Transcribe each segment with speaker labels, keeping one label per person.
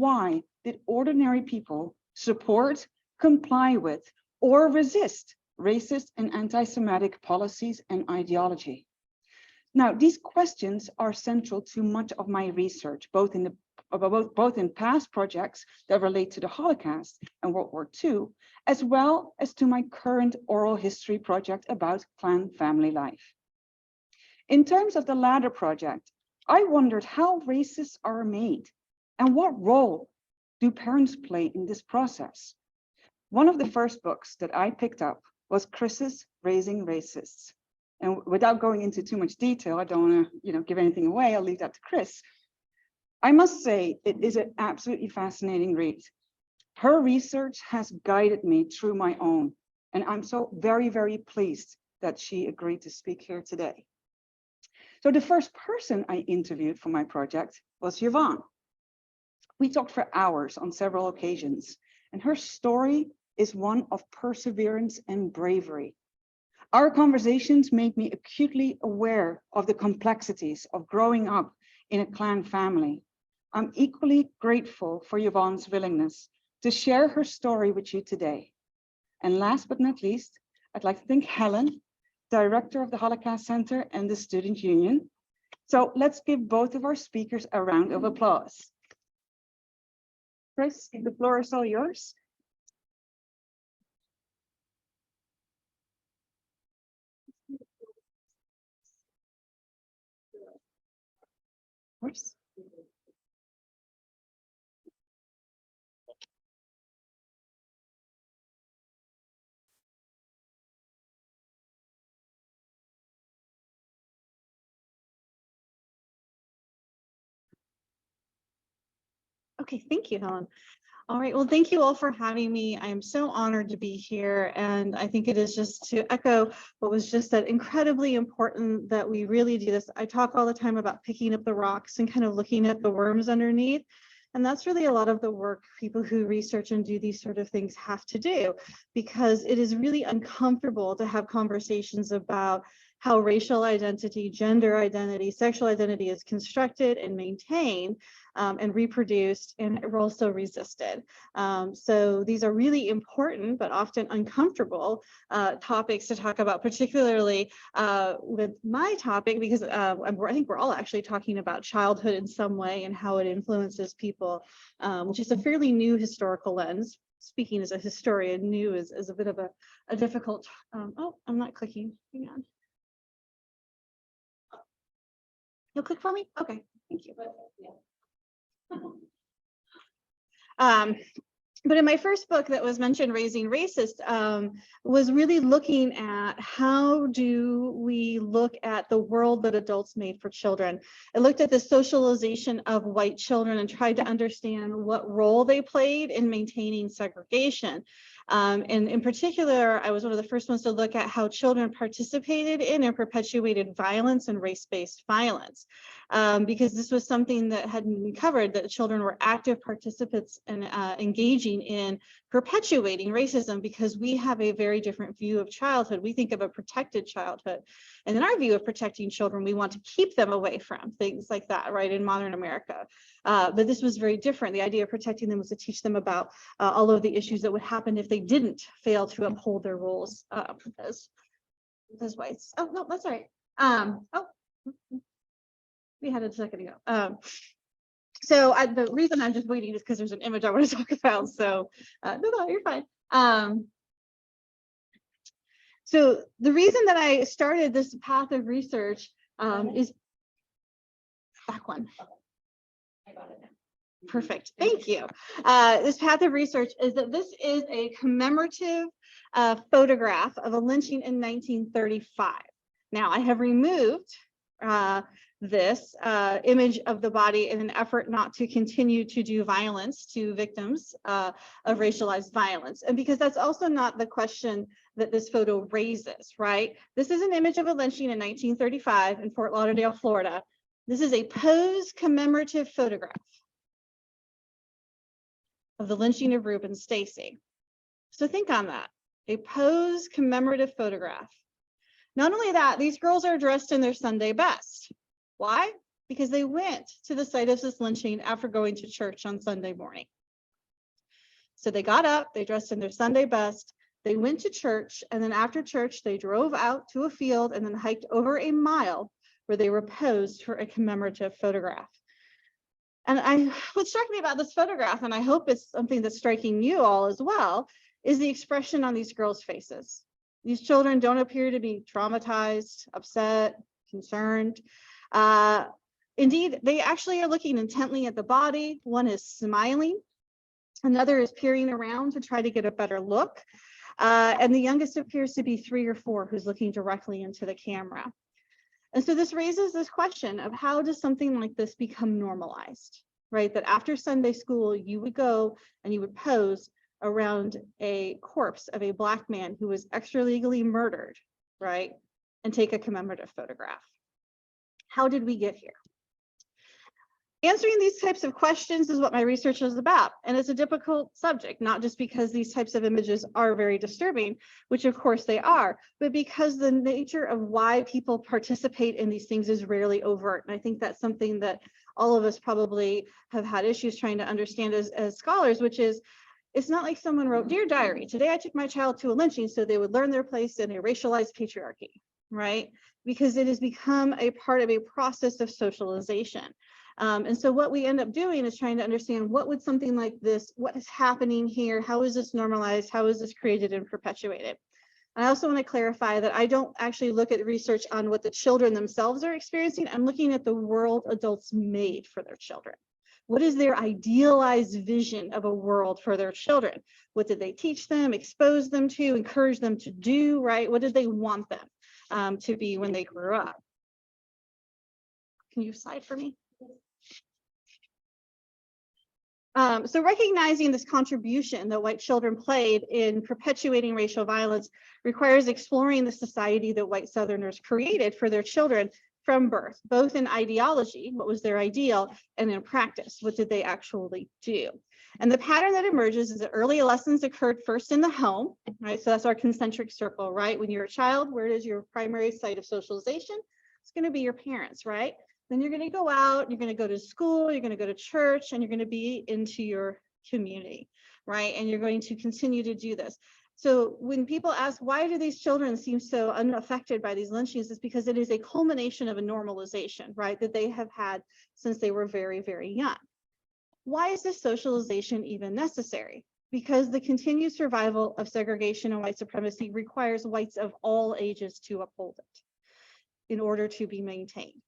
Speaker 1: why did ordinary people support, comply with, or resist racist and anti-Semitic policies and ideology? Now, these questions are central to much of my research, both in past projects that relate to the Holocaust and World War II, as well as to my current oral history project about Klan family life. In terms of the latter project, I wondered how racists are made and what role do parents play in this process. One of the first books that I picked up was Chris's Raising Racists. And without going into too much detail, I don't want to give anything away, I'll leave that to Chris. I must say, it is an absolutely fascinating read. Her research has guided me through my own, and I'm so very, very pleased that she agreed to speak here today. So the first person I interviewed for my project was Jvonne. We talked for hours on several occasions, and her story is one of perseverance and bravery. Our conversations made me acutely aware of the complexities of growing up in a Klan family. I'm equally grateful for Jvonne's willingness to share her story with you today. And last but not least, I'd like to thank Helen, Director of the Holocaust Center and the Student Union. So let's give both of our speakers a round of applause. Chris, the floor is all yours. Chris.
Speaker 2: Okay, thank you, Helen. All right, well, thank you all for having me. I am so honored to be here, and I think it is just to echo what was just said, incredibly important that we really do this. I talk all the time about picking up the rocks and kind of looking at the worms underneath, and that's really a lot of the work people who research and do these sort of things have to do, because it is really uncomfortable to have conversations about how racial identity, gender identity, sexual identity is constructed and maintained and reproduced and also resisted. So these are really important, but often uncomfortable topics to talk about, particularly with my topic, because I think we're all actually talking about childhood in some way and how it influences people, which is a fairly new historical lens. Speaking as a historian, new is a bit of a difficult, oh, I'm not clicking, hang on. You'll click for me? Okay, thank you. But in my first book that was mentioned, Raising Racists, was really looking at how do we look at the world that adults made for children. I looked at the socialization of white children and tried to understand what role they played in maintaining segregation. And in particular, I was one of the first ones to look at how children participated in and perpetuated violence and race-based violence, because this was something that hadn't been covered, that children were active participants and engaging in perpetuating racism, because we have a very different view of childhood. We think of a protected childhood. And in our view of protecting children, we want to keep them away from things like that, right, in modern America. But this was very different. The idea of protecting them was to teach them about all of the issues that would happen if they didn't fail to uphold their roles as whites. Oh, no, that's all right. Oh, we had it a second ago. So the reason I'm just waiting is because there's an image I want to talk about. So no, you're fine. So the reason that I started this path of research is back one. I got it now. Perfect, thank you. This path of research is that this is a commemorative photograph of a lynching in 1935. Now I have removed this image of the body in an effort not to continue to do violence to victims of racialized violence. And because that's also not the question that this photo raises, right? This is an image of a lynching in 1935 in Fort Lauderdale, Florida. This is a posed commemorative photograph of the lynching of Reuben Stacy. So think on that, a posed commemorative photograph. Not only that, these girls are dressed in their Sunday best. Why? because they went to the site of this lynching after going to church on Sunday morning. So they got up, they dressed in their Sunday best, they went to church, and then after church, they drove out to a field and then hiked over a mile where they were posed for a commemorative photograph. And what struck me about this photograph, and I hope it's something that's striking you all as well, is the expression on these girls' faces. These children don't appear to be traumatized, upset, concerned. Indeed, they actually are looking intently at the body. One is smiling. Another is peering around to try to get a better look. And the youngest appears to be 3 or 4 who's looking directly into the camera. And so this raises this question of how does something like this become normalized, right? That after Sunday school, you would go and you would pose around a corpse of a Black man who was extralegally murdered, right? And take a commemorative photograph. How did we get here? Answering these types of questions is what my research is about. And it's a difficult subject, not just because these types of images are very disturbing, which of course they are, but because the nature of why people participate in these things is rarely overt. And I think that's something that all of us probably have had issues trying to understand as scholars, which is, it's not like someone wrote, "Dear Diary, today I took my child to a lynching so they would learn their place in a racialized patriarchy," right? Because it has become a part of a process of socialization. And so what we end up doing is trying to understand what would something like this, what is happening here? How is this normalized? How is this created and perpetuated? I also want to clarify that I don't actually look at research on what the children themselves are experiencing. I'm looking at the world adults made for their children. What is their idealized vision of a world for their children? What did they teach them, expose them to, encourage them to do, right? What did they want them to be when they grew up? Can you slide for me? So recognizing this contribution that white children played in perpetuating racial violence requires exploring the society that white Southerners created for their children from birth, both in ideology, what was their ideal, and in practice, what did they actually do? And the pattern that emerges is that early lessons occurred first in the home, right? So that's our concentric circle, right? When you're a child, where is your primary site of socialization? It's going to be your parents, right? Then you're going to go out, you're going to go to school, you're going to go to church, and you're going to be into your community, right? And you're going to continue to do this. So when people ask, why do these children seem so unaffected by these lynchings? It's because it is a culmination of a normalization, right? That they have had since they were very, very young. Why is this socialization even necessary? Because the continued survival of segregation and white supremacy requires whites of all ages to uphold it in order to be maintained.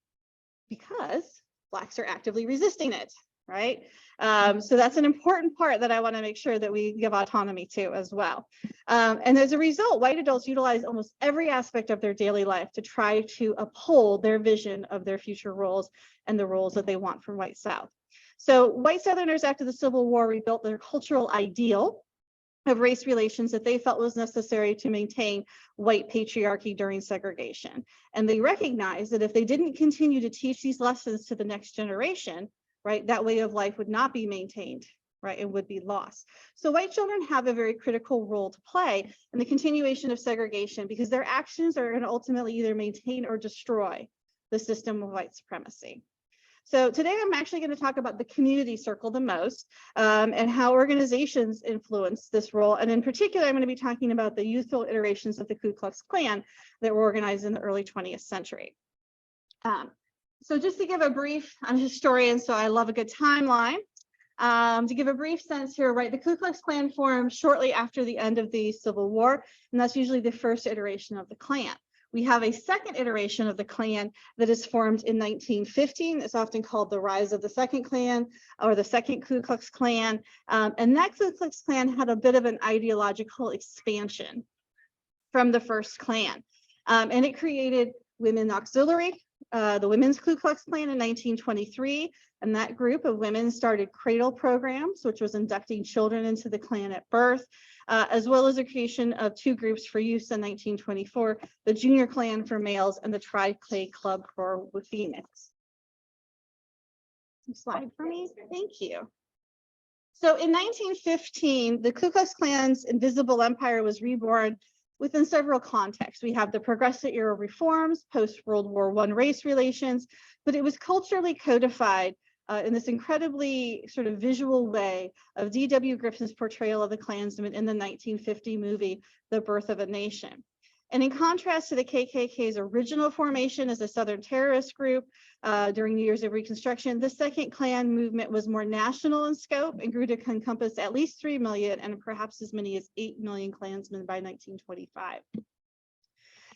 Speaker 2: Because Blacks are actively resisting it, right? So that's an important part that I want to make sure that we give autonomy to as well. And as a result, white adults utilize almost every aspect of their daily life to try to uphold their vision of their future roles and the roles that they want from white South. So white Southerners after the Civil War rebuilt their cultural ideal of race relations that they felt was necessary to maintain white patriarchy during segregation. And they recognized that if they didn't continue to teach these lessons to the next generation, right, that way of life would not be maintained, right, and would be lost. So white children have a very critical role to play in the continuation of segregation because their actions are going to ultimately either maintain or destroy the system of white supremacy. So today I'm actually going to talk about the community circle the most and how organizations influence this role. And in particular, I'm going to be talking about the youthful iterations of the Ku Klux Klan that were organized in the early 20th century. So just to give a brief, I'm a historian, so I love a good timeline. To give a brief sense here, right, the Ku Klux Klan formed shortly after the end of the Civil War, and that's usually the first iteration of the Klan. We have a second iteration of the Klan that is formed in 1915. It's often called the rise of the second Klan or the second Ku Klux Klan. And that Ku Klux Klan had a bit of an ideological expansion from the first Klan. And it created Women Auxiliary, the Women's Ku Klux Klan in 1923. And that group of women started cradle programs, which was inducting children into the Klan at birth. As well as the creation of 2 groups for youth in 1924, the Junior Klan for males and the Tri-Clay Club for females. Slide for me, thank you. So in 1915, the Ku Klux Klan's invisible empire was reborn within several contexts. We have the progressive era reforms, post-World War I race relations, but it was culturally codified in this incredibly sort of visual way of D.W. Griffin's portrayal of the Klansman in the 1950 movie, The Birth of a Nation. And in contrast to the KKK's original formation as a Southern terrorist group during the years of Reconstruction, the Second Klan movement was more national in scope and grew to encompass at least 3 million and perhaps as many as 8 million Klansmen by 1925.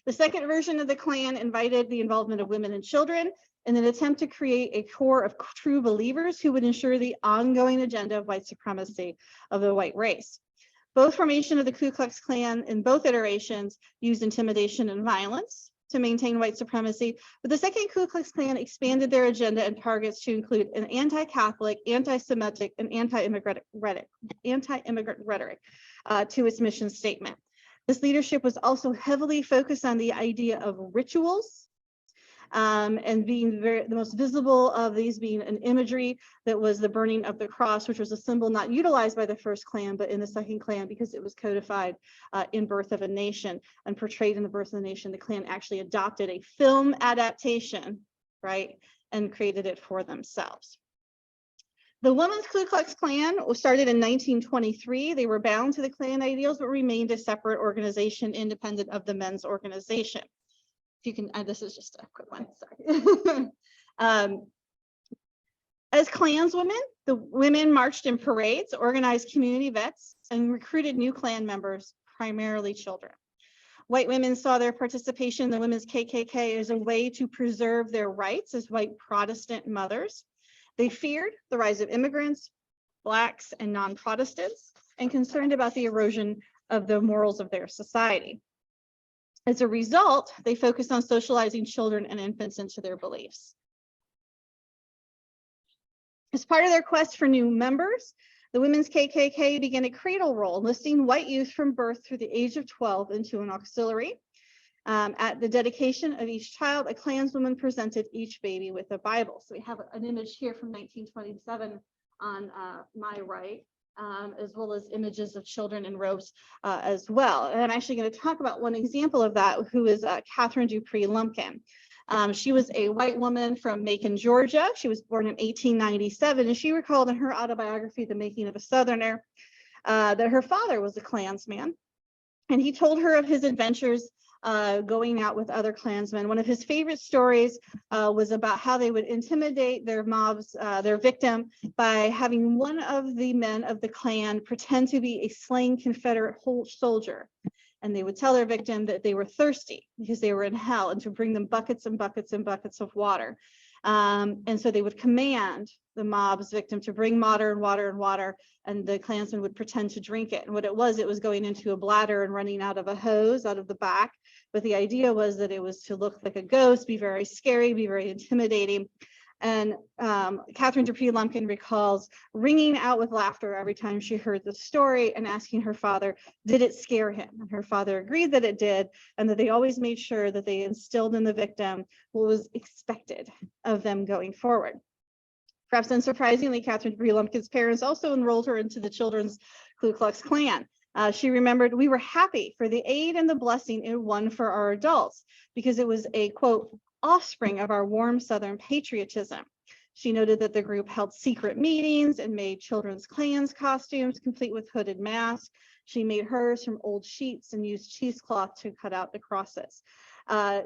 Speaker 2: The second version of the Klan invited the involvement of women and children in an attempt to create a core of true believers who would ensure the ongoing agenda of white supremacy of the white race. Both formation of the Ku Klux Klan in both iterations used intimidation and violence to maintain white supremacy, but the second Ku Klux Klan expanded their agenda and targets to include an anti-Catholic, anti-Semitic, and anti-immigrant rhetoric to its mission statement. This leadership was also heavily focused on the idea of rituals, and being the most visible of these being an imagery that was the burning of the cross, which was a symbol not utilized by the first Klan, but in the second Klan because it was codified in Birth of a Nation and portrayed in the Birth of a Nation. The Klan actually adopted a film adaptation, right, and created it for themselves. The Women's Ku Klux Klan started in 1923. They were bound to the Klan ideals, but remained a separate organization independent of the men's organization. If you can, this is just a quick one, sorry. As Klanswomen, the women marched in parades, organized community vets, and recruited new Klan members, primarily children. White women saw their participation in the Women's KKK as a way to preserve their rights as white Protestant mothers. They feared the rise of immigrants, Blacks, and non-Protestants, and concerned about the erosion of the morals of their society. As a result, they focused on socializing children and infants into their beliefs. As part of their quest for new members, the Women's KKK began a cradle roll, enlisting white youth from birth through the age of 12 into an auxiliary. At the dedication of each child, a Klanswoman presented each baby with a Bible. So we have an image here from 1927 on my right. As well as images of children in robes as well. And I'm actually going to talk about one example of that, who is Catherine Dupree Lumpkin. She was a white woman from Macon, Georgia. She was born in 1897, and she recalled in her autobiography, The Making of a Southerner, that her father was a Klansman. And he told her of his adventures going out with other Klansmen. One of his favorite stories was about how they would intimidate their mobs, their victim, by having one of the men of the Klan pretend to be a slain Confederate soldier. And they would tell their victim that they were thirsty because they were in hell, and to bring them buckets and buckets and buckets of water. And so they would command the mob's victim to bring water and water and water, and the Klansman would pretend to drink it. And what it was going into a bladder and running out of a hose out of the back. But the idea was that it was to look like a ghost, be very scary, be very intimidating. And Catherine Dupree Lumpkin recalls ringing out with laughter every time she heard the story and asking her father, did it scare him? And her father agreed that it did, and that they always made sure that they instilled in the victim what was expected of them going forward. Perhaps unsurprisingly, Catherine Dupree Lumpkin's parents also enrolled her into the Children's Ku Klux Klan. She remembered, we were happy for the aid and the blessing it won for our adults, because it was a, quote, offspring of our warm Southern patriotism. She noted that the group held secret meetings and made children's Klans costumes, complete with hooded masks. She made hers from old sheets and used cheesecloth to cut out the crosses.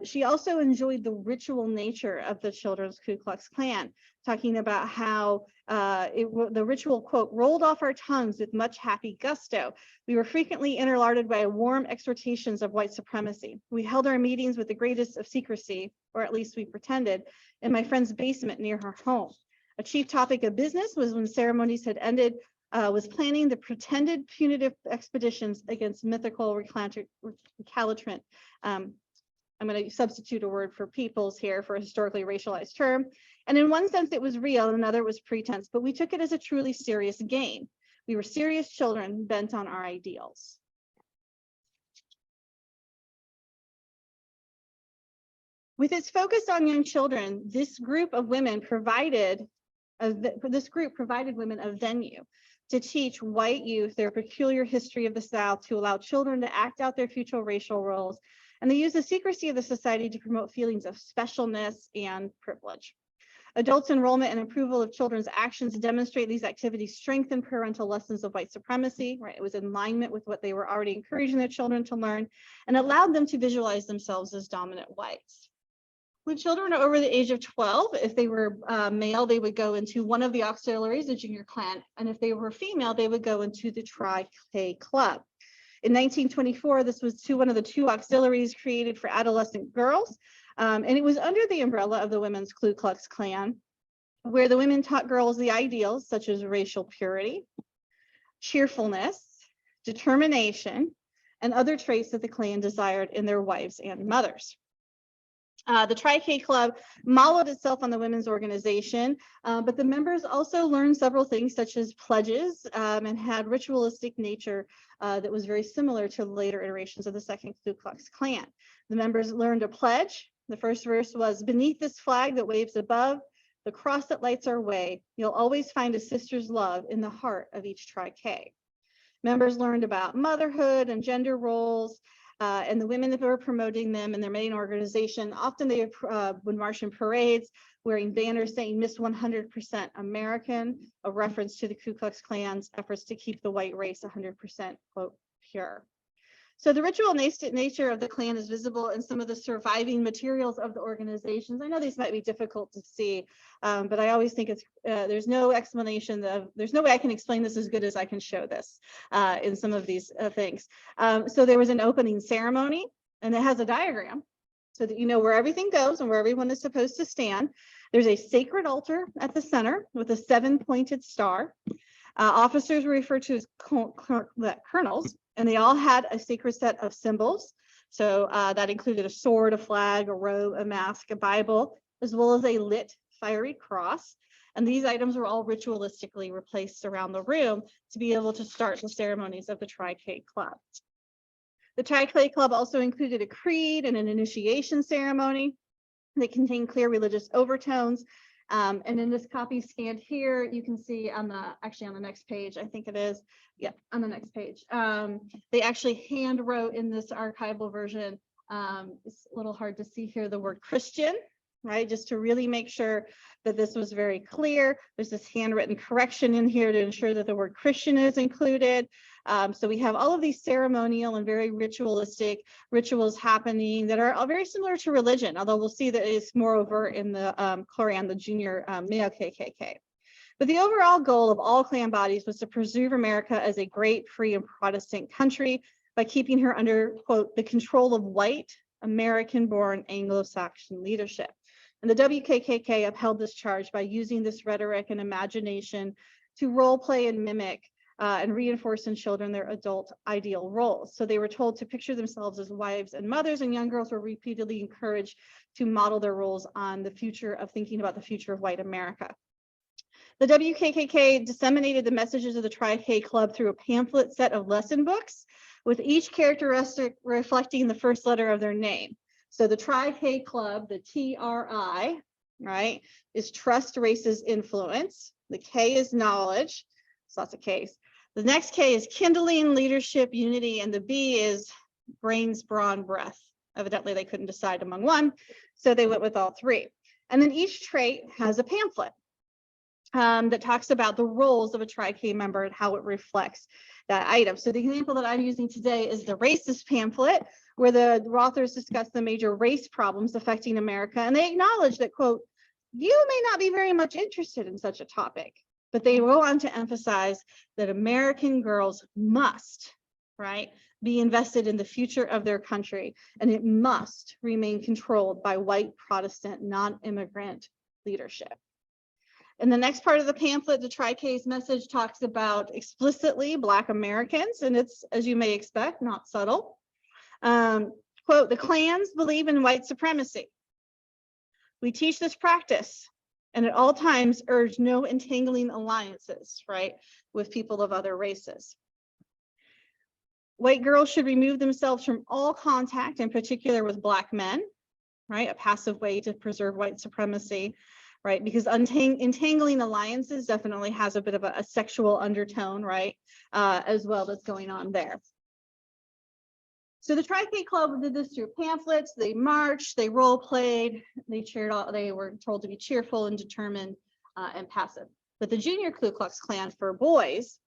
Speaker 2: She also enjoyed the ritual nature of the Children's Ku Klux Klan, talking about how the ritual, quote, rolled off our tongues with much happy gusto. We were frequently interlarded by warm exhortations of white supremacy. We held our meetings with the greatest of secrecy, or at least we pretended, in my friend's basement near her home. A chief topic of business was, when ceremonies had ended, was planning the pretended punitive expeditions against mythical recalcitrant. I'm going to substitute a word for peoples here for a historically racialized term. And in one sense, it was real, and another was pretense, but we took it as a truly serious game. We were serious children bent on our ideals. With its focus on young children, this group of women provided This group provided women a venue to teach white youth their peculiar history of the South, to allow children to act out their future racial roles. And they used the secrecy of the society to promote feelings of specialness and privilege. Adults' enrollment and approval of children's actions demonstrate these activities strengthen parental lessons of white supremacy, right? It was in alignment with what they were already encouraging their children to learn, and allowed them to visualize themselves as dominant whites. When children are over the age of 12, if they were male, they would go into one of the auxiliaries, the junior clan, and if they were female, they would go into the Tri-K Club. In 1924, this was one of the two auxiliaries created for adolescent girls, and it was under the umbrella of the Women's Ku Klux Klan, where the women taught girls the ideals such as racial purity, cheerfulness, determination, and other traits that the Klan desired in their wives and mothers. The Tri-K Club modeled itself on the women's organization, but the members also learned several things such as pledges and had ritualistic nature that was very similar to later iterations of the second Ku Klux Klan. The members learned a pledge. The first verse was, "Beneath this flag that waves above, the cross that lights our way, you'll always find a sister's love in the heart of each Tri-K." Members learned about motherhood and gender roles, and the women that were promoting them in their main organization, often they would march in parades wearing banners saying Miss 100% American, a reference to the Ku Klux Klan's efforts to keep the white race 100%, quote, pure. So the ritual nature of the Klan is visible in some of the surviving materials of the organizations. I know these might be difficult to see, but I always think it's there's no explanation there's no way I can explain this as good as I can show this in some of these things. So there was an opening ceremony, and it has a diagram so that you know where everything goes and where everyone is supposed to stand. There's a sacred altar at the center with a 7-pointed star. Officers were referred to as colonels, and they all had a sacred set of symbols. So that included a sword, a flag, a robe, a mask, a Bible, as well as a lit fiery cross. And these items were all ritualistically replaced around the room to be able to start the ceremonies of the Tri-K Club. The Tri-K Club also included a creed and an initiation ceremony. They contained clear religious overtones. And in this copy scanned here, you can see on the next page, I think it is, yeah, on the next page. They actually hand wrote in this archival version, it's a little hard to see here, the word Christian, right? Just to really make sure that this was very clear. There's this handwritten correction in here to ensure that the word Christian is included. So we have all of these ceremonial and very ritualistic rituals happening that are all very similar to religion, although we'll see that it's more overt in the Klan, the junior male KKK. But the overall goal of all Klan bodies was to preserve America as a great, free, and Protestant country by keeping her under, quote, the control of white, American-born Anglo-Saxon leadership. And the WKKK upheld this charge by using this rhetoric and imagination to role play and mimic and reinforce in children their adult ideal roles. So they were told to picture themselves as wives and mothers, and young girls were repeatedly encouraged to model their roles on the future of thinking about the future of white America. The WKKK disseminated the messages of the Tri-K Club through a pamphlet set of lesson books, with each characteristic reflecting the first letter of their name. So the Tri-K Club, the TRI, right, is trust, races, influence. The K is knowledge. So lots of Ks. The next K is kindling, leadership, unity, and the B is brains, brawn, breath. Evidently, they couldn't decide among one, so they went with all three. And then each trait has a pamphlet that talks about the roles of a Tri-K member and how it reflects that item. So the example that I'm using today is the racist pamphlet, where the authors discuss the major race problems affecting America, and they acknowledge that, quote, you may not be very much interested in such a topic, but they go on to emphasize that American girls must, right, be invested in the future of their country, and it must remain controlled by white Protestant non-immigrant leadership. In the next part of the pamphlet, the Tri-K's message talks about explicitly Black Americans, and it's, as you may expect, not subtle. Quote, the Klans believe in white supremacy. We teach this practice, and at all times urge no entangling alliances, right, with people of other races. White girls should remove themselves from all contact, in particular with Black men, right, a passive way to preserve white supremacy. right? Because entangling alliances definitely has a bit of a sexual undertone, right? As well that's going on there. So the Tri-K Club did this through pamphlets. They marched, they role played, they cheered. They were told to be cheerful and determined and passive. But the Junior Ku Klux Klan for boys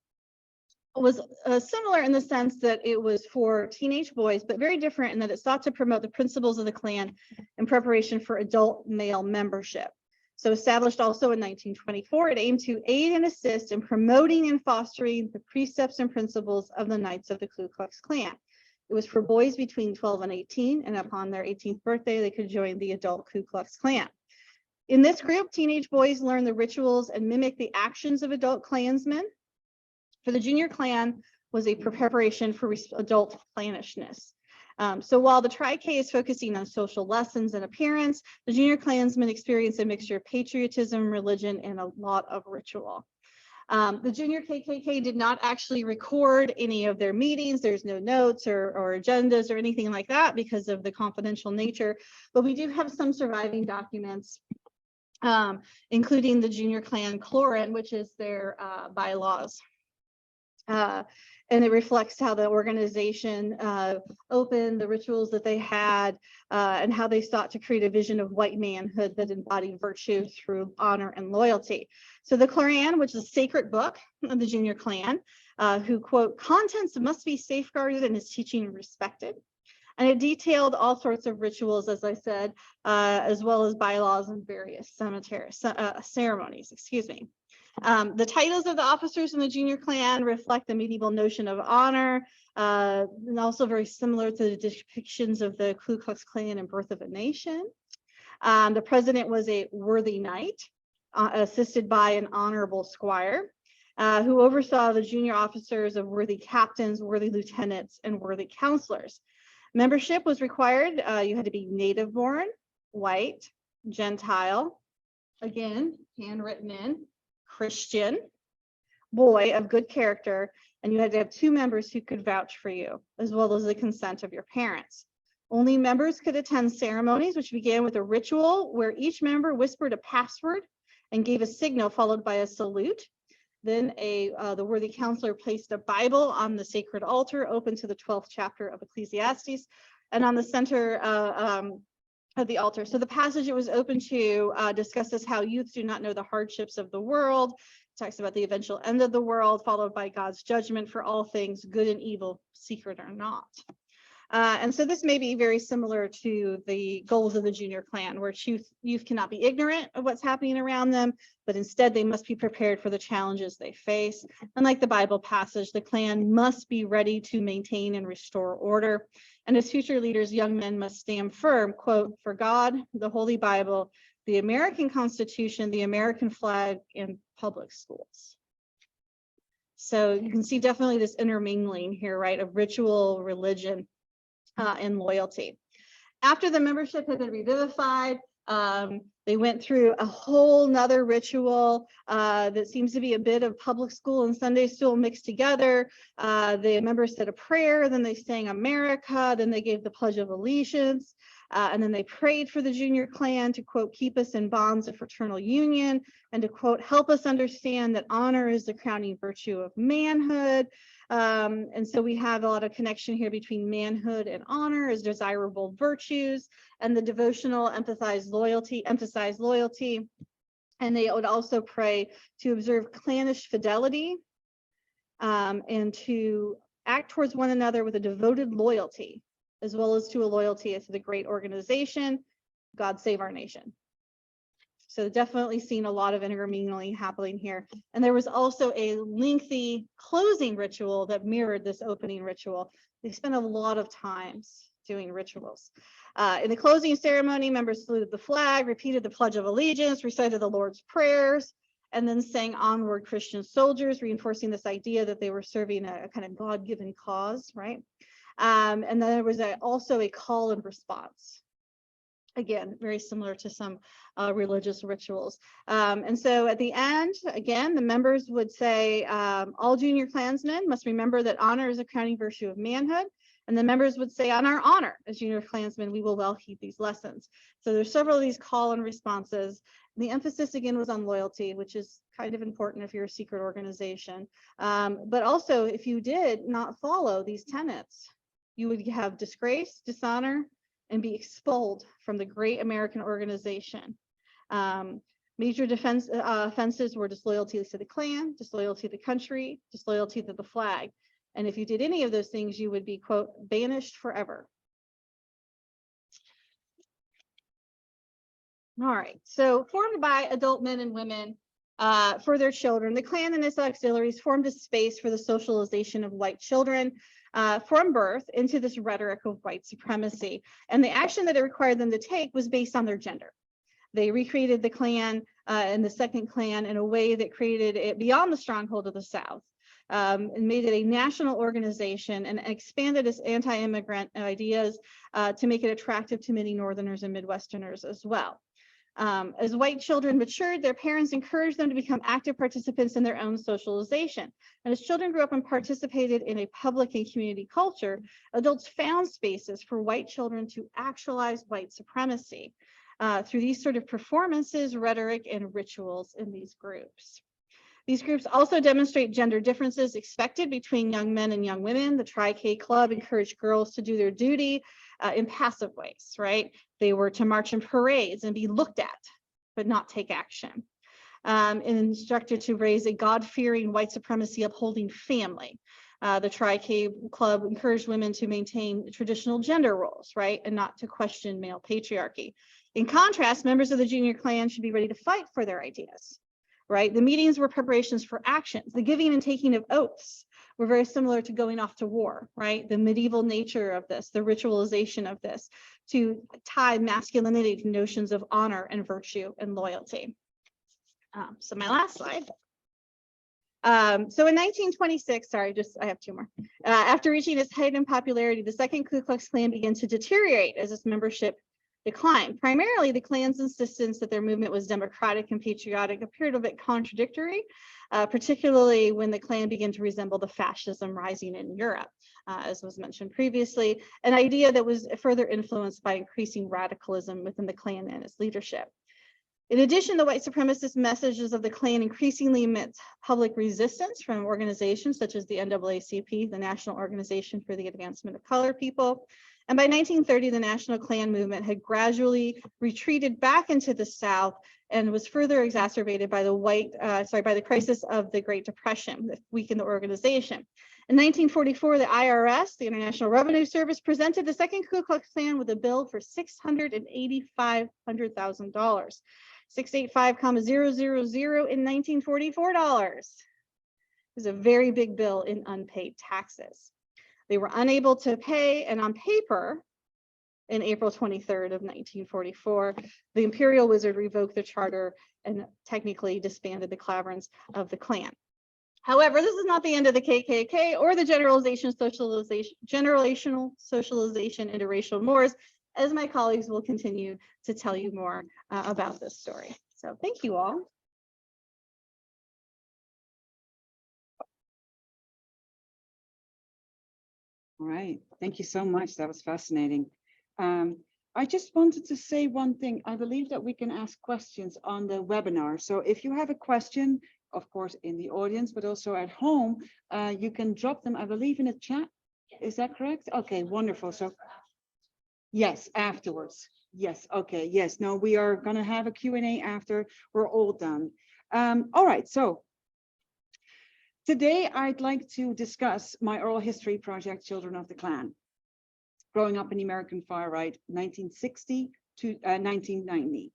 Speaker 2: was similar in the sense that it was for teenage boys, but very different in that it sought to promote the principles of the Klan in preparation for adult male membership. So established also in 1924, it aimed to aid and assist in promoting and fostering the precepts and principles of the Knights of the Ku Klux Klan. It was for boys between 12 and 18, and upon their 18th birthday, they could join the adult Ku Klux Klan. In this group, teenage boys learn the rituals and mimic the actions of adult Klansmen. For the Junior Klan was a preparation for adult Klanishness. So while the Tri-K is focusing on social lessons and appearance, the Junior Klansmen experience a mixture of patriotism, religion, and a lot of ritual. The Junior KKK did not actually record any of their meetings. There's no notes or agendas or anything like that because of the confidential nature, but we do have some surviving documents, including the Junior Klan Chlorine, which is their bylaws. And it reflects how the organization opened, the rituals that they had, and how they sought to create a vision of white manhood that embodied virtue through honor and loyalty. So the Koran, which is a sacred book of the Junior Klan, who quote, contents must be safeguarded and its teaching respected. And it detailed all sorts of rituals, as I said, as well as bylaws and various ceremonies, excuse me. The titles of the officers in the Junior Klan reflect the medieval notion of honor, and also very similar to the depictions of the Ku Klux Klan and Birth of a Nation. The president was a worthy knight, assisted by an honorable squire, who oversaw the junior officers of worthy captains, worthy lieutenants, and worthy counselors. Membership was required. You had to be native born, white, Gentile, again, handwritten in, Christian, boy of good character, and you had to have 2 members who could vouch for you, as well as the consent of your parents. Only members could attend ceremonies, which began with a ritual where each member whispered a password and gave a signal followed by a salute. Then the worthy counselor placed a Bible on the sacred altar, open to the 12th chapter of Ecclesiastes, and on the center of the altar. So the passage it was open to discusses how youth do not know the hardships of the world. It talks about the eventual end of the world, followed by God's judgment for all things, good and evil, secret or not. And so this may be very similar to the goals of the Junior Klan, where youth cannot be ignorant of what's happening around them, but instead they must be prepared for the challenges they face. And like the Bible passage, the Klan must be ready to maintain and restore order. And as future leaders, young men must stand firm, quote, for God, the Holy Bible, the American Constitution, the American flag, and public schools. So you can see definitely this intermingling here, right, of ritual, religion, and loyalty. After the membership had been revivified, they went through a whole nother ritual that seems to be a bit of public school and Sunday school mixed together. The members said a prayer, then they sang America, then they gave the Pledge of Allegiance, and then they prayed for the Junior Klan to, quote, keep us in bonds of fraternal union, and to, quote, help us understand that honor is the crowning virtue of manhood. And so we have a lot of connection here between manhood and honor as desirable virtues, and the devotional emphasize loyalty. And they would also pray to observe clannish fidelity and to act towards one another with a devoted loyalty, as well as to a loyalty to the great organization, God Save Our Nation. So definitely seen a lot of intermingling happening here. And there was also a lengthy closing ritual that mirrored this opening ritual. They spent a lot of times doing rituals. In the closing ceremony, members saluted the flag, repeated the Pledge of Allegiance, recited the Lord's prayers, and then sang Onward Christian Soldiers, reinforcing this idea that they were serving a kind of God-given cause, right? And then there was also a call and response. Again, very similar to some religious rituals. And so at the end, again, the members would say, all Junior Klansmen must remember that honor is a crowning virtue of manhood. And the members would say, on our honor as Junior Klansmen, we will well heed these lessons. So there's several of these call and responses. The emphasis again was on loyalty, which is kind of important if you're a secret organization. But also, if you did not follow these tenets, you would have disgrace, dishonor, and be expelled from the great American organization. Major offenses were disloyalty to the Klan, disloyalty to the country, disloyalty to the flag. And if you did any of those things, you would be, quote, banished forever. All right, so formed by adult men and women for their children, the Klan and its auxiliaries formed a space for the socialization of white children from birth into this rhetoric of white supremacy. And the action that it required them to take was based on their gender. They recreated the Klan and the Second Klan in a way that created it beyond the stronghold of the South and made it a national organization and expanded its anti-immigrant ideas to make it attractive to many Northerners and Midwesterners as well. As white children matured, their parents encouraged them to become active participants in their own socialization. And as children grew up and participated in a public and community culture, adults found spaces for white children to actualize white supremacy through these sort of performances, rhetoric, and rituals in these groups. These groups also demonstrate gender differences expected between young men and young women. The Tri-K Club encouraged girls to do their duty in passive ways, right? They were to march in parades and be looked at, but not take action. And instructed to raise a God-fearing, white supremacy upholding family. The Tri-K Club encouraged women to maintain traditional gender roles, right? And not to question male patriarchy. In contrast, members of the Junior Klan should be ready to fight for their ideas, right? The meetings were preparations for actions. The giving and taking of oaths were very similar to going off to war, right? The medieval nature of this, the ritualization of this, to tie masculinity to notions of honor and virtue and loyalty. So my last slide. So in 1926, I have two more. After reaching its height in popularity, the Second Ku Klux Klan began to deteriorate as its membership declined. Primarily, the Klan's insistence that their movement was democratic and patriotic appeared a bit contradictory, particularly when the Klan began to resemble the fascism rising in Europe, as was mentioned previously, an idea that was further influenced by increasing radicalism within the Klan and its leadership. In addition, the white supremacist messages of the Klan increasingly met public resistance from organizations such as the NAACP, the National Organization for the Advancement of Colored People. And by 1930, the National Klan movement had gradually retreated back into the South and was further exacerbated by the crisis of the Great Depression that weakened the organization. In 1944, the IRS, the International Revenue Service, presented the Second Ku Klux Klan with a bill for $685,000. $685,000 in 1944 dollars. It was a very big bill in unpaid taxes. They were unable to pay, and on paper, in April 23rd of 1944, the Imperial Wizard revoked the charter and technically disbanded the claverins of the Klan. However, this is not the end of the KKK or the generational socialization into racial wars, as my colleagues will continue to tell you more about this story. So thank you all.
Speaker 1: All right, thank you so much. That was fascinating. I just wanted to say one thing. I believe that we can ask questions on the webinar. So if you have a question, of course, in the audience, but also at home, you can drop them, I believe, in a chat. Is that correct? Okay, wonderful. So yes, afterwards. Yes, okay, yes. No, we are going to have a Q&A after we're all done. All right, so today I'd like to discuss my oral history project, Children of the Klan. Growing up in the American far right, 1960 to 1990.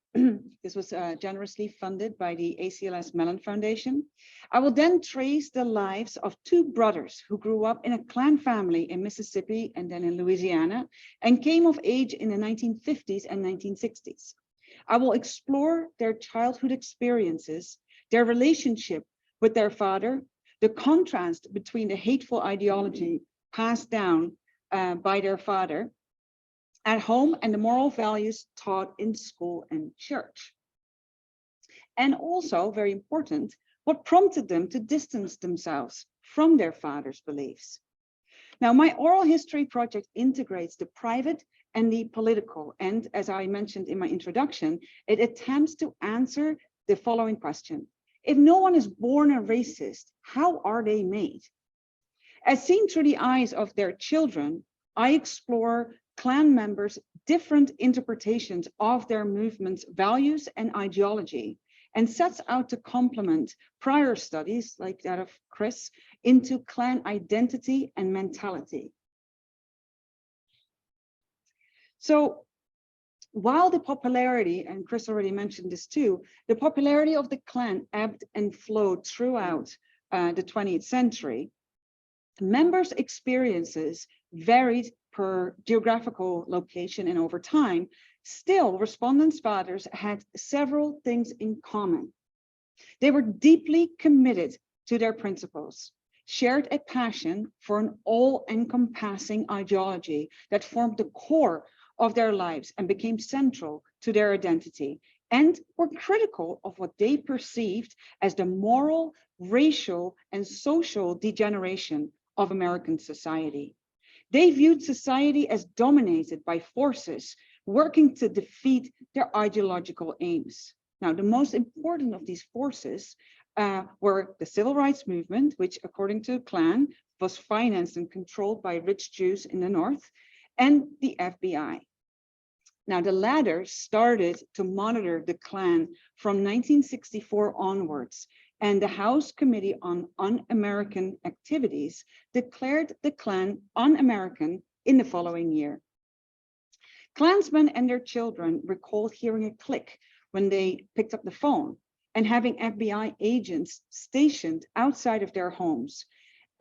Speaker 1: This was generously funded by the ACLS Mellon Foundation. I will then trace the lives of two brothers who grew up in a Klan family in Mississippi and then in Louisiana and came of age in the 1950s and 1960s. I will explore their childhood experiences, their relationship with their father, the contrast between the hateful ideology passed down by their father at home and the moral values taught in school and church. And also, very important, what prompted them to distance themselves from their father's beliefs. Now, my oral history project integrates the private and the political. And as I mentioned in my introduction, it attempts to answer the following question. If no one is born a racist, how are they made? As seen through the eyes of their children, I explore Klan members' different interpretations of their movement's values and ideology, and sets out to complement prior studies like that of Chris into Klan identity and mentality. So while the popularity, and Chris already mentioned this too, the popularity of the Klan ebbed and flowed throughout the 20th century, members' experiences varied per geographical location and over time. Still, respondents' fathers had several things in common. They were deeply committed to their principles, shared a passion for an all-encompassing ideology that formed the core of their lives and became central to their identity, and were critical of what they perceived as the moral, racial, and social degeneration of American society. They viewed society as dominated by forces working to defeat their ideological aims. Now, the most important of these forces were the civil rights movement, which according to Klan was financed and controlled by rich Jews in the North, and the FBI. Now, the latter started to monitor the Klan from 1964 onwards, and the House Committee on Un-American Activities declared the Klan un-American in the following year. Klansmen and their children recalled hearing a click when they picked up the phone and having FBI agents stationed outside of their homes.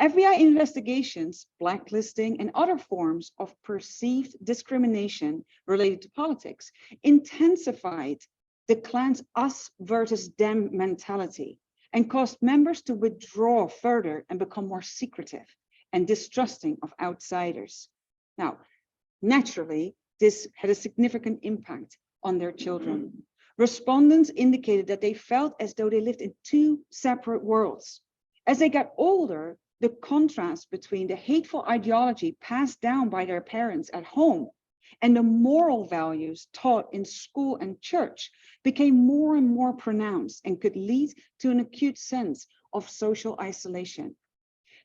Speaker 1: FBI investigations, blacklisting, and other forms of perceived discrimination related to politics intensified the Klan's us versus them mentality and caused members to withdraw further and become more secretive and distrusting of outsiders. Now, naturally, this had a significant impact on their children. Respondents indicated that they felt as though they lived in two separate worlds. As they got older, the contrast between the hateful ideology passed down by their parents at home and the moral values taught in school and church became more and more pronounced and could lead to an acute sense of social isolation.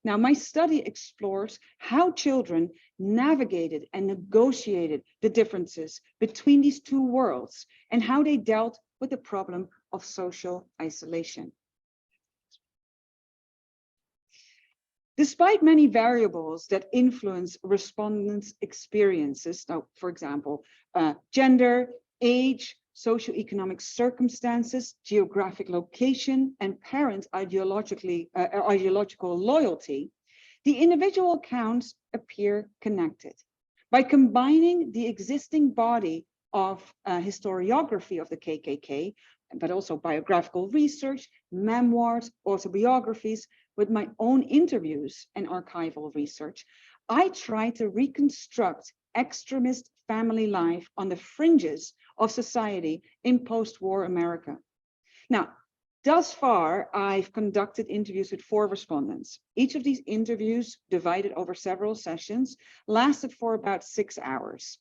Speaker 1: Now, my study explores how children navigated and negotiated the differences between these two worlds and how they dealt with the problem of social isolation. Despite many variables that influence respondents' experiences, now, for example, gender, age, socioeconomic circumstances, geographic location, and parent ideological loyalty, the individual accounts appear connected. By combining the existing body of historiography of the KKK, but also biographical research, memoirs, autobiographies, with my own interviews and archival research, I try to reconstruct extremist family life on the fringes of society in post-war America. Now, thus far, I've conducted interviews with 4 respondents. Each of these interviews, divided over several sessions, lasted for about 6 hours.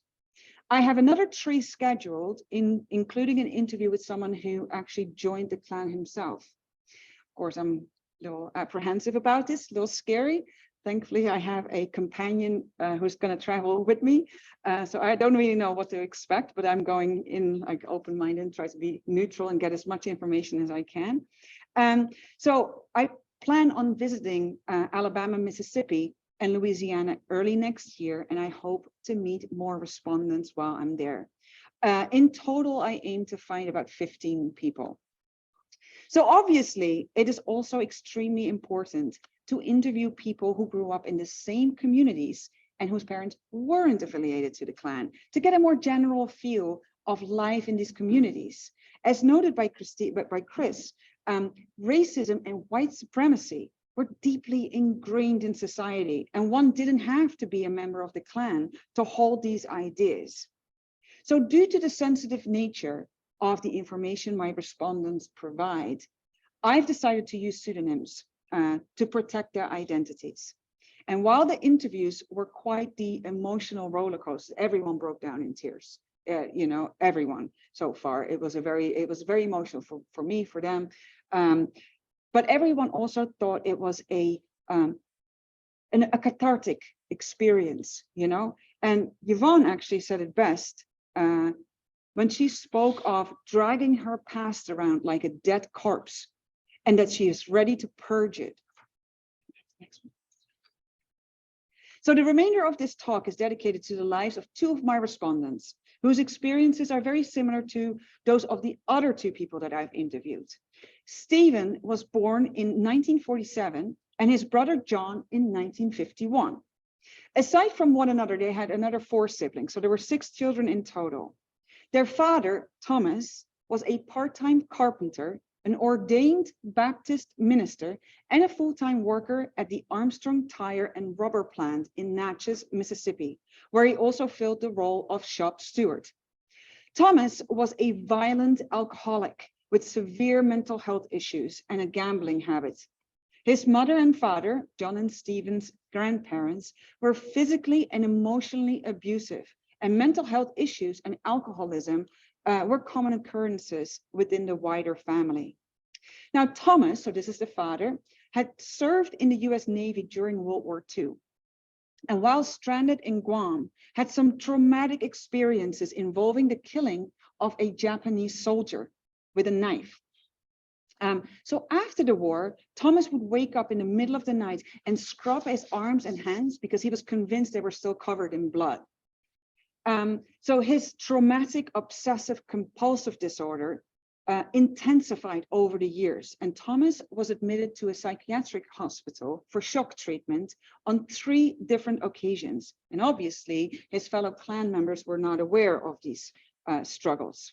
Speaker 1: I have another 3 scheduled, including an interview with someone who actually joined the Klan himself. Of course, I'm a little apprehensive about this, a little scary. Thankfully, I have a companion who's going to travel with me. So I don't really know what to expect, but I'm going in like open-minded and try to be neutral and get as much information as I can. So I plan on visiting Alabama, Mississippi, and Louisiana early next year, and I hope to meet more respondents while I'm there. In total, I aim to find about 15 people. So obviously, it is also extremely important to interview people who grew up in the same communities and whose parents weren't affiliated to the Klan to get a more general feel of life in these communities. As noted by Chris, racism and white supremacy were deeply ingrained in society, and one didn't have to be a member of the Klan to hold these ideas. So due to the sensitive nature of the information my respondents provide, I've decided to use pseudonyms to protect their identities. And while the interviews were quite the emotional roller coaster, everyone broke down in tears. You know, everyone so far. It was very emotional for me, for them. But everyone also thought it was a cathartic experience, you know. And Jvonne actually said it best when she spoke of dragging her past around like a dead corpse, and that she is ready to purge it. Next one. So the remainder of this talk is dedicated to the lives of two of my respondents, whose experiences are very similar to those of the other two people that I've interviewed. Stephen was born in 1947 and his brother John in 1951. Aside from one another, they had another 4 siblings, so there were 6 children in total. Their father, Thomas, was a part-time carpenter, an ordained Baptist minister, and a full-time worker at the Armstrong Tire and Rubber Plant in Natchez, Mississippi, where he also filled the role of shop steward. Thomas was a violent alcoholic with severe mental health issues and a gambling habit. His mother and father, John and Stephen's grandparents, were physically and emotionally abusive, and mental health issues and alcoholism were common occurrences within the wider family. Now, Thomas, so this is the father, had served in the US Navy during World War II. And while stranded in Guam, had some traumatic experiences involving the killing of a Japanese soldier with a knife. So after the war, Thomas would wake up in the middle of the night and scrub his arms and hands because he was convinced they were still covered in blood. So his traumatic obsessive compulsive disorder intensified over the years, and Thomas was admitted to a psychiatric hospital for shock treatment on 3 different occasions. And obviously, his fellow Klan members were not aware of these struggles.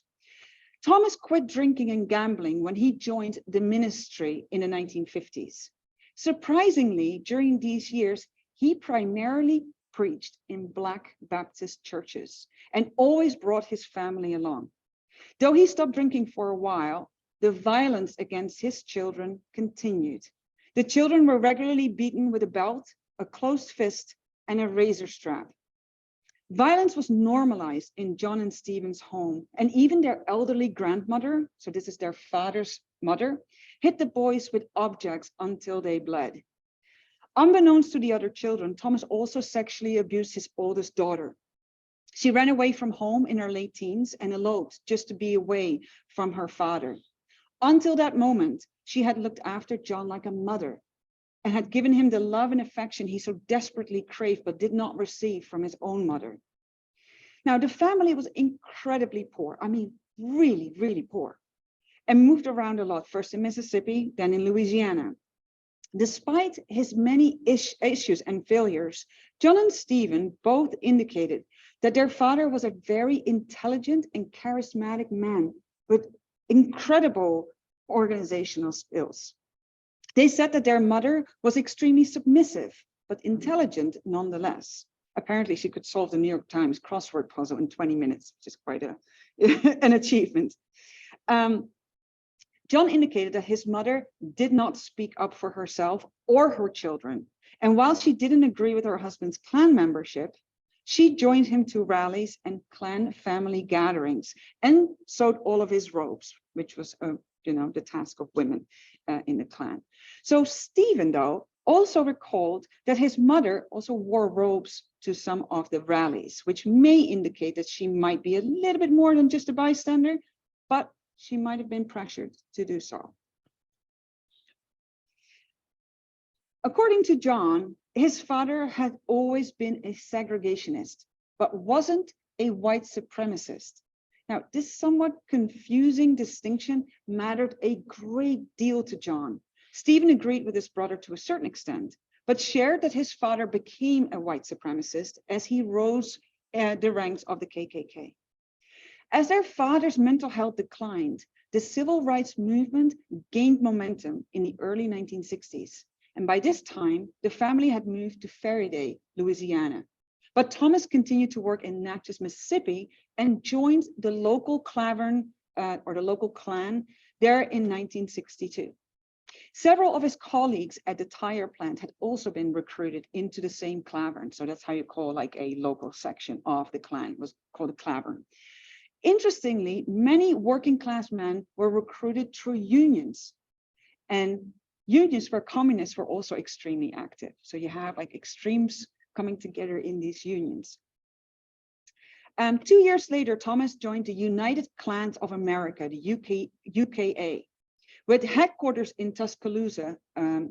Speaker 1: Thomas quit drinking and gambling when he joined the ministry in the 1950s. Surprisingly, during these years, he primarily preached in Black Baptist churches and always brought his family along. Though he stopped drinking for a while, the violence against his children continued. The children were regularly beaten with a belt, a closed fist, and a razor strap. Violence was normalized in John and Stephen's home, and even their elderly grandmother, so this is their father's mother, hit the boys with objects until they bled. Unbeknownst to the other children, Thomas also sexually abused his oldest daughter. She ran away from home in her late teens and eloped just to be away from her father. Until that moment, she had looked after John like a mother and had given him the love and affection he so desperately craved but did not receive from his own mother. Now, the family was incredibly poor. I mean, really, really poor, and moved around a lot, first in Mississippi, then in Louisiana. Despite his many issues and failures, John and Stephen both indicated that their father was a very intelligent and charismatic man with incredible organizational skills. They said that their mother was extremely submissive, but intelligent nonetheless. Apparently, she could solve the New York Times crossword puzzle in 20 minutes, which is quite an achievement. John indicated that his mother did not speak up for herself or her children. And while she didn't agree with her husband's Klan membership, she joined him to rallies and Klan family gatherings and sewed all of his robes, which was the task of women in the Klan. So Stephen, though, also recalled that his mother also wore robes to some of the rallies, which may indicate that she might be a little bit more than just a bystander, but she might have been pressured to do so. According to John, his father had always been a segregationist, but wasn't a white supremacist. Now, this somewhat confusing distinction mattered a great deal to John. Stephen agreed with his brother to a certain extent, but shared that his father became a white supremacist as he rose the ranks of the KKK. As their father's mental health declined, the civil rights movement gained momentum in the early 1960s. And by this time, the family had moved to Faraday, Louisiana. But Thomas continued to work in Natchez, Mississippi, and joined the local Klan there in 1962. Several of his colleagues at the tire plant had also been recruited into the same clavern. So that's how you call like a local section of the Klan, it was called a clavern. Interestingly, many working class men were recruited through unions, and unions where communists were also extremely active. So you have like extremes coming together in these unions. 2 years later, Thomas joined the United Klans of America, the UKA. With headquarters in Tuscaloosa,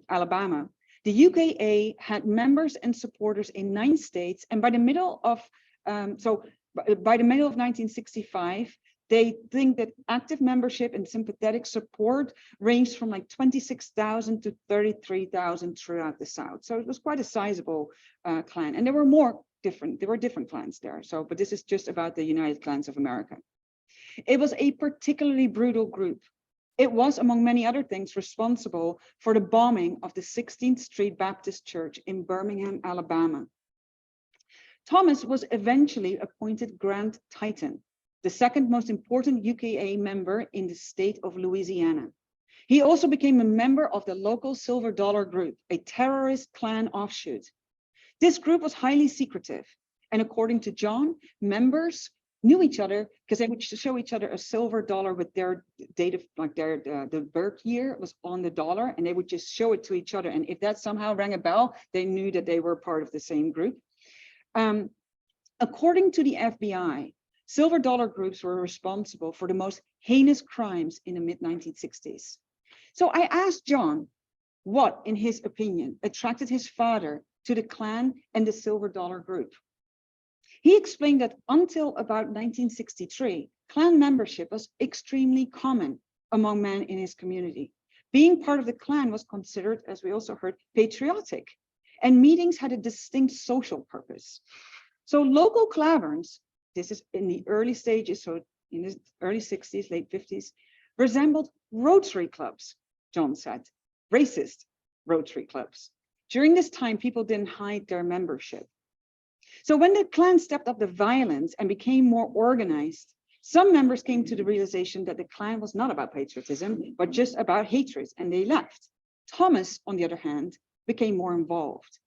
Speaker 1: Alabama. The UKA had members and supporters in 9 states, and by the middle of 1965, they think that active membership and sympathetic support ranged from like 26,000 to 33,000 throughout the South. So it was quite a sizable Klan, and there were different clans there. So, but this is just about the United Klans of America. It was a particularly brutal group. It was, among many other things, responsible for the bombing of the 16th Street Baptist Church in Birmingham, Alabama. Thomas was eventually appointed Grand Titan, the second most important UKA member in the state of Louisiana. He also became a member of the local Silver Dollar Group, a terrorist Klan offshoot. This group was highly secretive, and according to John, members knew each other because they would show each other a silver dollar with their date of like the birth year was on the dollar, and they would just show it to each other. And if that somehow rang a bell, they knew that they were part of the same group. According to the FBI, silver dollar groups were responsible for the most heinous crimes in the mid-1960s. So I asked John what, in his opinion, attracted his father to the Klan and the silver dollar group. He explained that until about 1963, Klan membership was extremely common among men in his community. Being part of the Klan was considered, as we also heard, patriotic, and meetings had a distinct social purpose. So local klaverns, this is in the early stages, so in the early 60s, late 50s, resembled Rotary clubs, John said, racist Rotary clubs. During this time, people didn't hide their membership. So when the Klan stepped up the violence and became more organized, some members came to the realization that the Klan was not about patriotism, but just about hatred, and they left. Thomas, on the other hand, became more involved.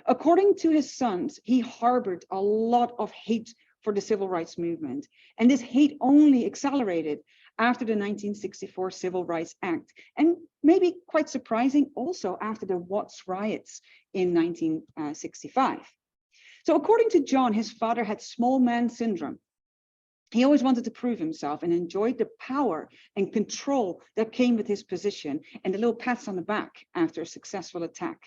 Speaker 1: According to his sons, he harbored a lot of hate for the civil rights movement, and this hate only accelerated after the 1964 Civil Rights Act, and maybe quite surprising also after the Watts riots in 1965. So according to John, his father had small man syndrome. He always wanted to prove himself and enjoyed the power and control that came with his position and the little pats on the back after a successful attack.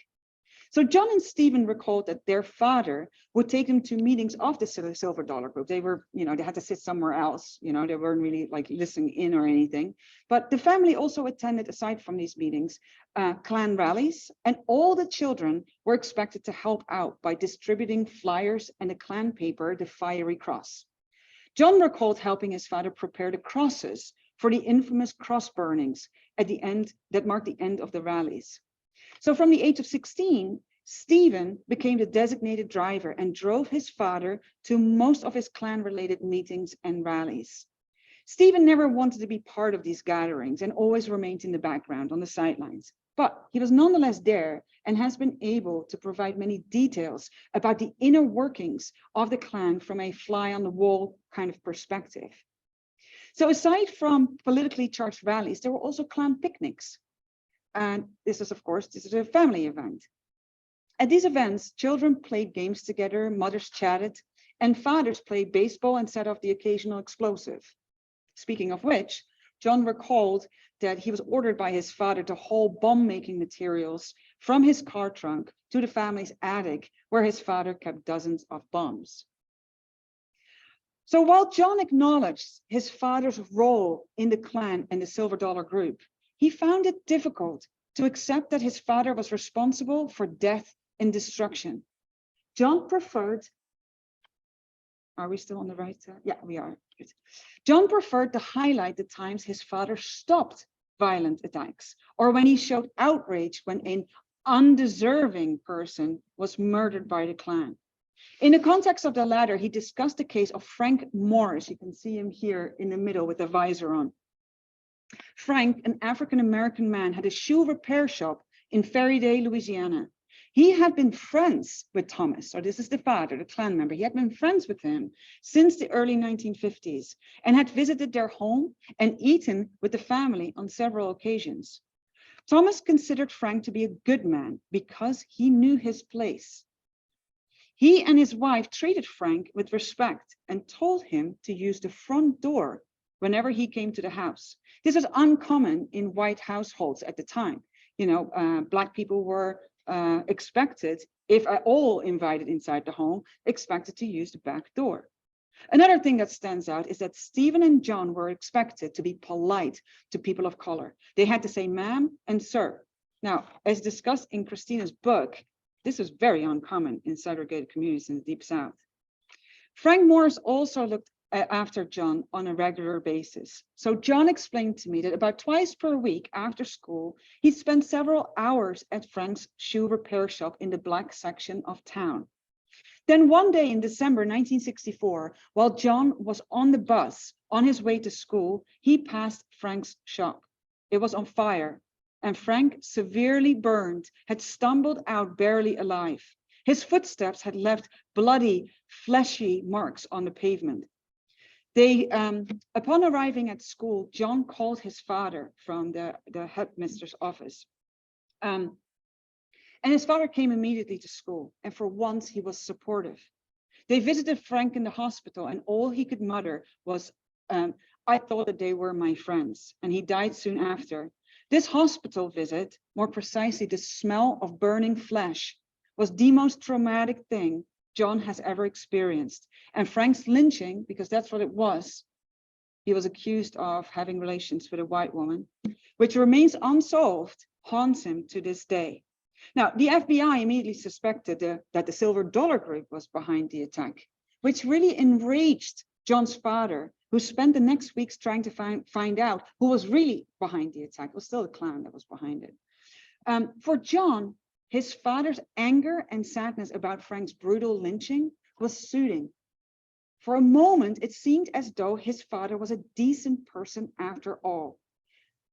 Speaker 1: So John and Stephen recalled that their father would take them to meetings of the Silver Dollar Group. They were, they had to sit somewhere else, they weren't really like listening in or anything. But the family also attended, aside from these meetings, Klan rallies, and all the children were expected to help out by distributing flyers and the Klan paper, the Fiery Cross. John recalled helping his father prepare the crosses for the infamous cross burnings at the end that marked the end of the rallies. So from the age of 16, Stephen became the designated driver and drove his father to most of his Klan-related meetings and rallies. Stephen never wanted to be part of these gatherings and always remained in the background on the sidelines. But he was nonetheless there and has been able to provide many details about the inner workings of the Klan from a fly-on-the-wall kind of perspective. So aside from politically charged rallies, there were also Klan picnics. And this is a family event. At these events, children played games together, mothers chatted, and fathers played baseball and set off the occasional explosive. Speaking of which, John recalled that he was ordered by his father to haul bomb-making materials from his car trunk to the family's attic, where his father kept dozens of bombs. So while John acknowledged his father's role in the Klan and the Silver Dollar Group, he found it difficult to accept that his father was responsible for death and destruction. John preferred, are we still on the right side? Yeah, we are. Good. John preferred to highlight the times his father stopped violent attacks, or when he showed outrage when an undeserving person was murdered by the Klan. In the context of the latter, he discussed the case of Frank Morris. You can see him here in the middle with the visor on. Frank, an African-American man, had a shoe repair shop in Ferryday, Louisiana. He had been friends with Thomas, so this is the father, the Klan member. He had been friends with him since the early 1950s and had visited their home and eaten with the family on several occasions. Thomas considered Frank to be a good man because he knew his place. He and his wife treated Frank with respect and told him to use the front door whenever he came to the house. This was uncommon in white households at the time. You know, Black people were expected, if at all invited inside the home, expected to use the back door. Another thing that stands out is that Stephen and John were expected to be polite to people of color. They had to say ma'am and sir. Now, as discussed in Kristina's book, this was very uncommon in segregated communities in the Deep South. Frank Morris also looked after John on a regular basis. So John explained to me that about twice per week after school, he spent several hours at Frank's shoe repair shop in the Black section of town. Then one day in December 1964, while John was on the bus on his way to school, he passed Frank's shop. It was on fire, and Frank, severely burned, had stumbled out barely alive. His footsteps had left bloody, fleshy marks on the pavement. Upon arriving at school, John called his father from the headmistress office. And his father came immediately to school, and for once he was supportive. They visited Frank in the hospital, and all he could mutter was, I thought that they were my friends, and he died soon after. This hospital visit, more precisely the smell of burning flesh, was the most traumatic thing John has ever experienced. And Frank's lynching, because that's what it was, he was accused of having relations with a white woman, which remains unsolved, haunts him to this day. Now, the FBI immediately suspected that the Silver Dollar Group was behind the attack, which really enraged John's father, who spent the next weeks trying to find out who was really behind the attack. It was still the Klan that was behind it. For John, his father's anger and sadness about Frank's brutal lynching was soothing. For a moment, it seemed as though his father was a decent person after all.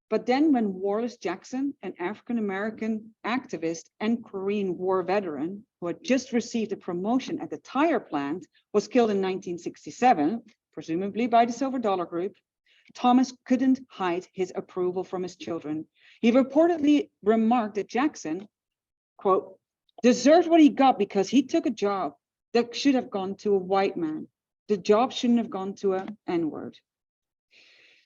Speaker 1: But then when Wallace Jackson, an African-American activist and Korean War veteran who had just received a promotion at the tire plant, was killed in 1967, presumably by the Silver Dollar Group, Thomas couldn't hide his approval from his children. He reportedly remarked that Jackson, quote, deserved what he got because he took a job that should have gone to a white man. The job shouldn't have gone to an N-word.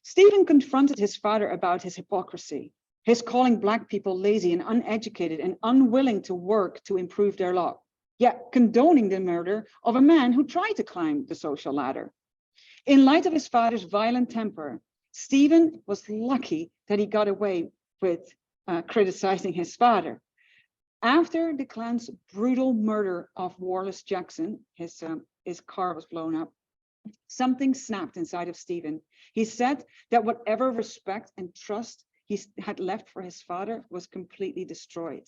Speaker 1: Stephen confronted his father about his hypocrisy, his calling Black people lazy and uneducated and unwilling to work to improve their lot, yet condoning the murder of a man who tried to climb the social ladder. In light of his father's violent temper, Stephen was lucky that he got away with criticizing his father. After the Klan's brutal murder of Wallace Jackson, his car was blown up, something snapped inside of Stephen. He said that whatever respect and trust he had left for his father was completely destroyed.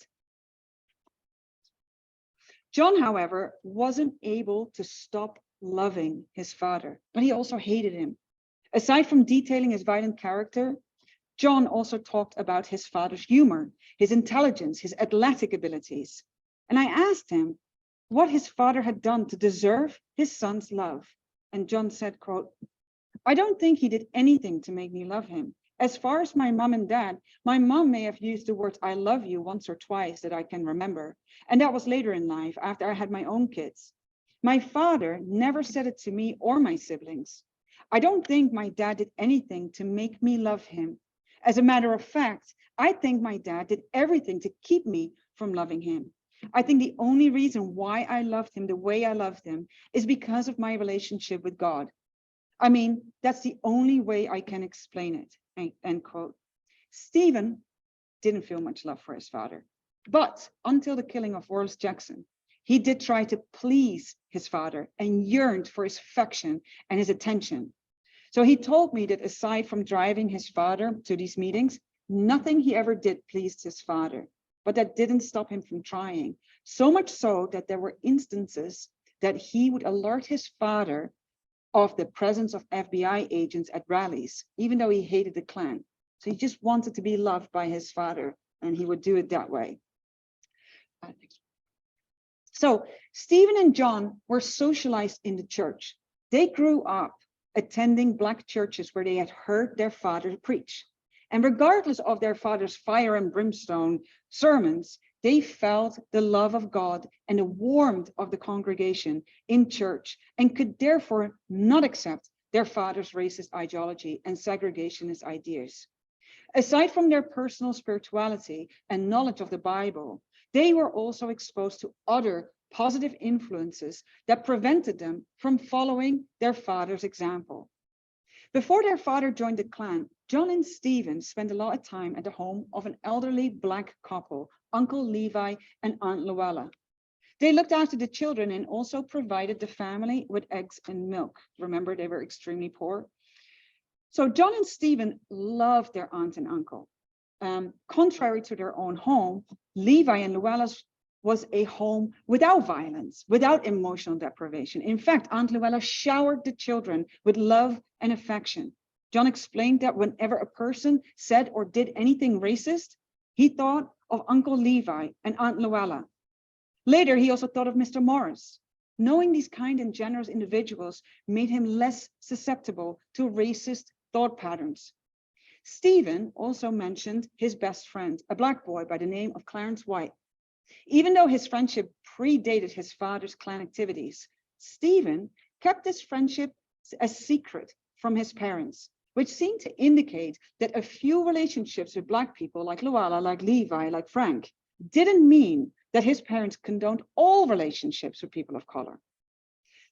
Speaker 1: John, however, wasn't able to stop loving his father, but he also hated him. Aside from detailing his violent character, John also talked about his father's humor, his intelligence, his athletic abilities. And I asked him what his father had done to deserve his son's love. And John said, quote, I don't think he did anything to make me love him. As far as my mom and dad, my mom may have used the words, I love you once or twice that I can remember. And that was later in life, after I had my own kids. My father never said it to me or my siblings. I don't think my dad did anything to make me love him. As a matter of fact, I think my dad did everything to keep me from loving him. I think the only reason why I loved him the way I loved him is because of my relationship with God. I mean, that's the only way I can explain it, end quote. Stephen didn't feel much love for his father, but until the killing of Wallace Jackson, he did try to please his father and yearned for his affection and his attention. So he told me that aside from driving his father to these meetings, nothing he ever did pleased his father. But that didn't stop him from trying. So much so that there were instances that he would alert his father of the presence of FBI agents at rallies, even though he hated the Klan. So he just wanted to be loved by his father, and he would do it that way. So Stephen and John were socialized in the church. They grew up attending Black churches where they had heard their father preach. And regardless of their father's fire and brimstone sermons, they felt the love of God and the warmth of the congregation in church, and could therefore not accept their father's racist ideology and segregationist ideas. Aside from their personal spirituality and knowledge of the Bible, they were also exposed to other positive influences that prevented them from following their father's example. Before their father joined the Klan, John and Stephen spent a lot of time at the home of an elderly Black couple, Uncle Levi and Aunt Luella. They looked after the children and also provided the family with eggs and milk. Remember, they were extremely poor. So John and Stephen loved their aunt and uncle. Contrary to their own home, Levi and Luella's was a home without violence, without emotional deprivation. In fact, Aunt Luella showered the children with love and affection. John explained that whenever a person said or did anything racist, he thought of Uncle Levi and Aunt Luella. Later, he also thought of Mr. Morris. Knowing these kind and generous individuals made him less susceptible to racist thought patterns. Stephen also mentioned his best friend, a Black boy by the name of Clarence White. Even though his friendship predated his father's Klan activities, Stephen kept this friendship a secret from his parents, which seemed to indicate that a few relationships with Black people like Luella, like Levi, like Frank, didn't mean that his parents condoned all relationships with people of color.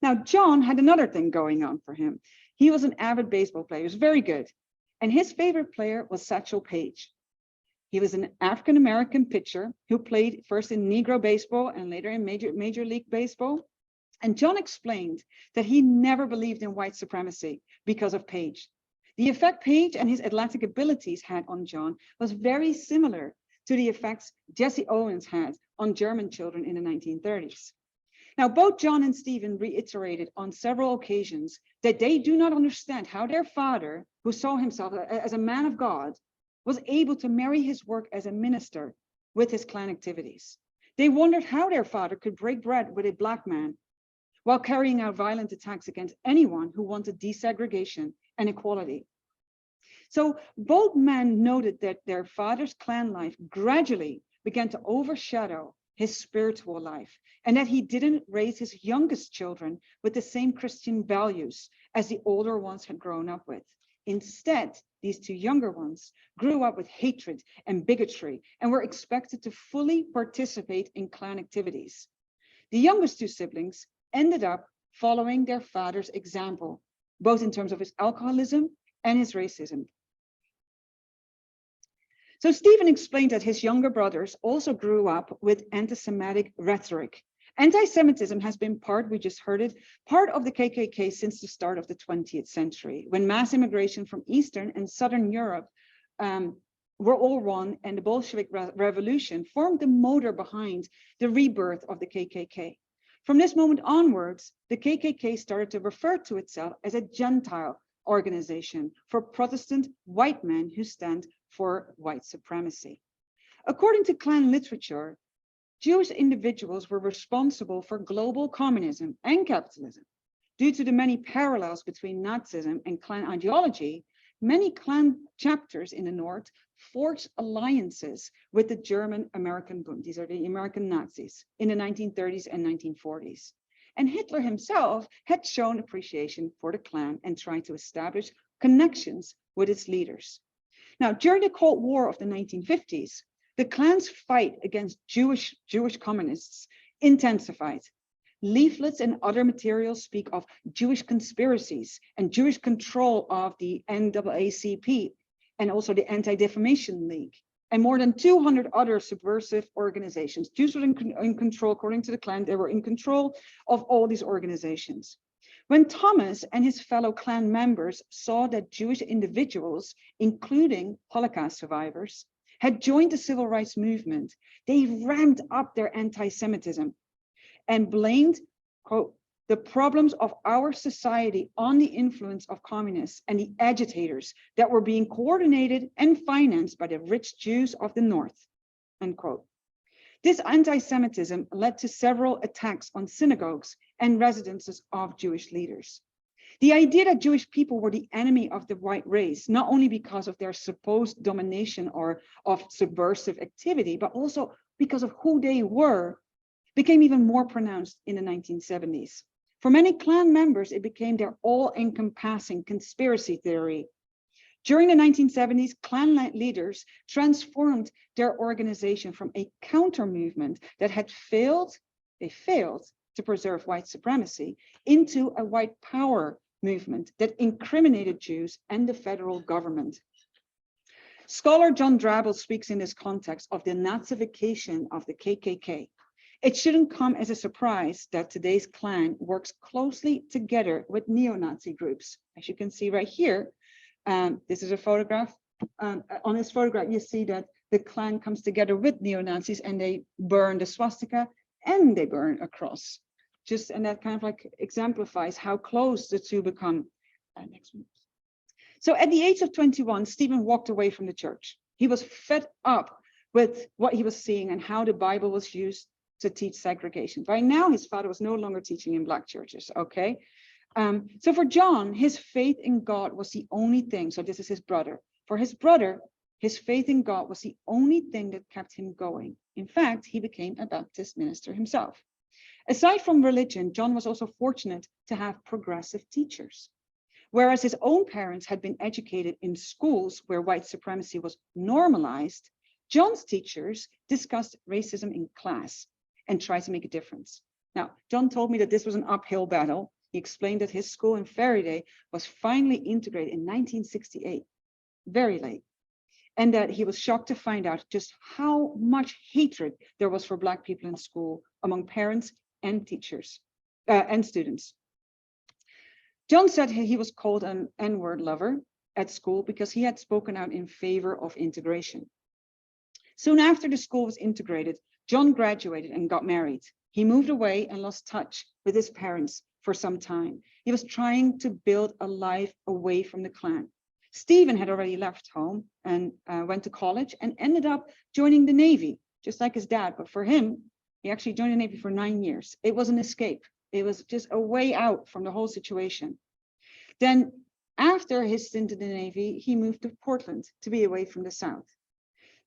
Speaker 1: Now, John had another thing going on for him. He was an avid baseball player, he was very good. And his favorite player was Satchel Paige. He was an African-American pitcher who played first in Negro baseball and later in Major League Baseball. And John explained that he never believed in white supremacy because of Paige. The effect Paige and his athletic abilities had on John was very similar to the effects Jesse Owens had on German children in the 1930s. Now, both John and Stephen reiterated on several occasions that they do not understand how their father, who saw himself as a man of God, was able to marry his work as a minister with his Klan activities. They wondered how their father could break bread with a Black man while carrying out violent attacks against anyone who wanted desegregation and equality. So both men noted that their father's Klan life gradually began to overshadow his spiritual life, and that he didn't raise his youngest children with the same Christian values as the older ones had grown up with. Instead, these two younger ones grew up with hatred and bigotry and were expected to fully participate in Klan activities. The youngest two siblings ended up following their father's example, both in terms of his alcoholism and his racism. So Stephen explained that his younger brothers also grew up with anti-Semitic rhetoric. Anti-Semitism has been we just heard it, part of the KKK since the start of the 20th century, when mass immigration from Eastern and Southern Europe were all won, and the Bolshevik Revolution formed the motor behind the rebirth of the KKK. From this moment onwards, the KKK started to refer to itself as a Gentile organization for Protestant white men who stand for white supremacy. According to Klan literature, Jewish individuals were responsible for global communism and capitalism. Due to the many parallels between Nazism and Klan ideology, many Klan chapters in the North forged alliances with the German American Bund. These are the American Nazis in the 1930s and 1940s. And Hitler himself had shown appreciation for the Klan and tried to establish connections with its leaders. Now, during the Cold War of the 1950s, the Klan's fight against Jewish communists intensified. Leaflets and other materials speak of Jewish conspiracies and Jewish control of the NAACP and also the Anti-Defamation League, and more than 200 other subversive organizations. Jews were in control, according to the Klan, they were in control of all these organizations. When Thomas and his fellow Klan members saw that Jewish individuals, including Holocaust survivors, had joined the civil rights movement, they ramped up their anti-Semitism and blamed, quote, the problems of our society on the influence of communists and the agitators that were being coordinated and financed by the rich Jews of the North, end quote. This anti-Semitism led to several attacks on synagogues and residences of Jewish leaders. The idea that Jewish people were the enemy of the white race, not only because of their supposed domination or of subversive activity, but also because of who they were, became even more pronounced in the 1970s. For many Klan members, it became their all-encompassing conspiracy theory. During the 1970s, Klan leaders transformed their organization from a counter movement that had failed to preserve white supremacy into a white power movement that incriminated Jews and the federal government. Scholar John Drabble speaks in this context of the Nazification of the KKK. It shouldn't come as a surprise that today's Klan works closely together with neo-Nazi groups. As you can see right here, this is a photograph. On this photograph, you see that the Klan comes together with neo-Nazis and they burn the swastika and they burn a cross. And that kind of like exemplifies how close the two become. Next one. So at the age of 21, Stephen walked away from the church. He was fed up with what he was seeing and how the Bible was used to teach segregation. By now, his father was no longer teaching in Black churches, okay? So for John, his faith in God was the only thing. So this is his brother. For his brother, his faith in God was the only thing that kept him going. In fact, he became a Baptist minister himself. Aside from religion, John was also fortunate to have progressive teachers. Whereas his own parents had been educated in schools where white supremacy was normalized, John's teachers discussed racism in class and tried to make a difference. Now, John told me that this was an uphill battle. He explained that his school in Faraday was finally integrated in 1968, very late, and that he was shocked to find out just how much hatred there was for Black people in school among parents and teachers and students. John said he was called an N-word lover at school because he had spoken out in favor of integration. Soon after the school was integrated, John graduated and got married. He moved away and lost touch with his parents for some time. He was trying to build a life away from the Klan. Stephen had already left home and went to college and ended up joining the Navy, just like his dad. But for him, he actually joined the Navy for 9 years. It was an escape. It was just a way out from the whole situation. Then after his stint in the Navy, he moved to Portland to be away from the South.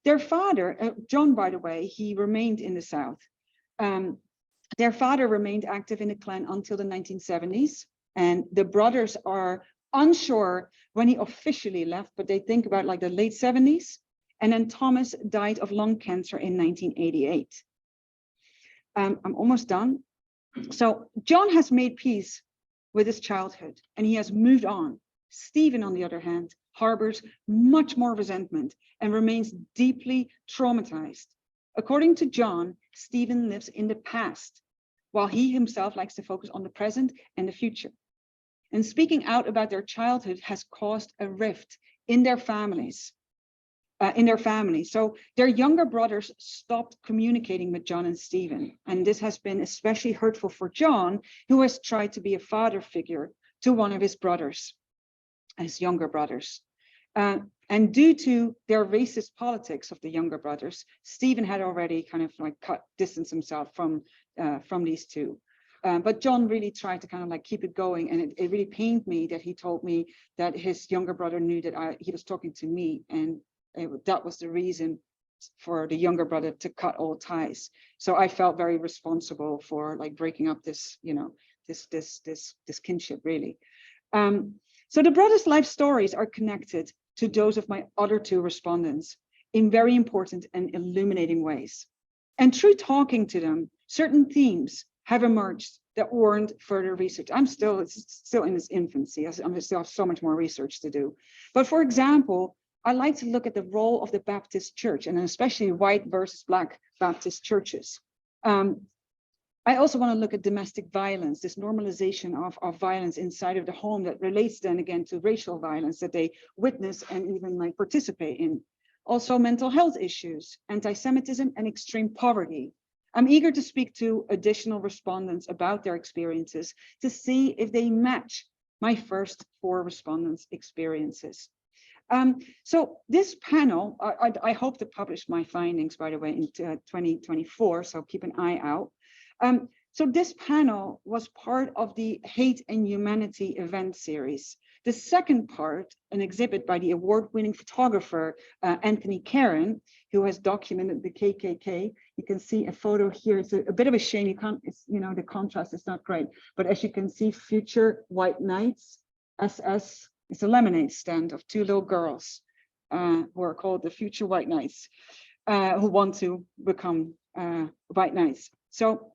Speaker 1: Their father, John, by the way, he remained in the South. Their father remained active in the Klan until the 1970s. And the brothers are unsure when he officially left, but they think about like the late 70s. And then Thomas died of lung cancer in 1988. I'm almost done. So John has made peace with his childhood and he has moved on. Stephen, on the other hand, harbors much more resentment and remains deeply traumatized. According to John, Stephen lives in the past, while he himself likes to focus on the present and the future. And speaking out about their childhood has caused a rift in their families. So their younger brothers stopped communicating with John and Stephen. And this has been especially hurtful for John, who has tried to be a father figure to one of his brothers, his younger brothers. And due to their racist politics of the younger brothers, Stephen had already kind of like distanced himself from these two. But John really tried to kind of like keep it going. And it really pained me that he told me that his younger brother knew that he was talking to me, and that was the reason for the younger brother to cut all ties. So I felt very responsible for like breaking up this, you know, this kinship really. So the brothers' life stories are connected to those of my other two respondents in very important and illuminating ways. And through talking to them, certain themes have emerged that warrant further research. It's still in its infancy. I still have so much more research to do. But for example, I like to look at the role of the Baptist church, and especially white versus Black Baptist churches. I also want to look at domestic violence, this normalization of violence inside of the home that relates then again to racial violence that they witness and even like participate in. Also mental health issues, anti-Semitism and extreme poverty. I'm eager to speak to additional respondents about their experiences to see if they match my first 4 respondents' experiences. So this panel, I hope to publish my findings, by the way, in 2024, so keep an eye out. So this panel was part of the Hate and Humanity event series. The second part, an exhibit by the award-winning photographer, Anthony Karen, who has documented the KKK. You can see a photo here. It's a bit of a shame, you can't, the contrast is not great. But as you can see, future white knights, SS, it's a lemonade stand of 2 little girls who are called the future white knights, who want to become white knights. So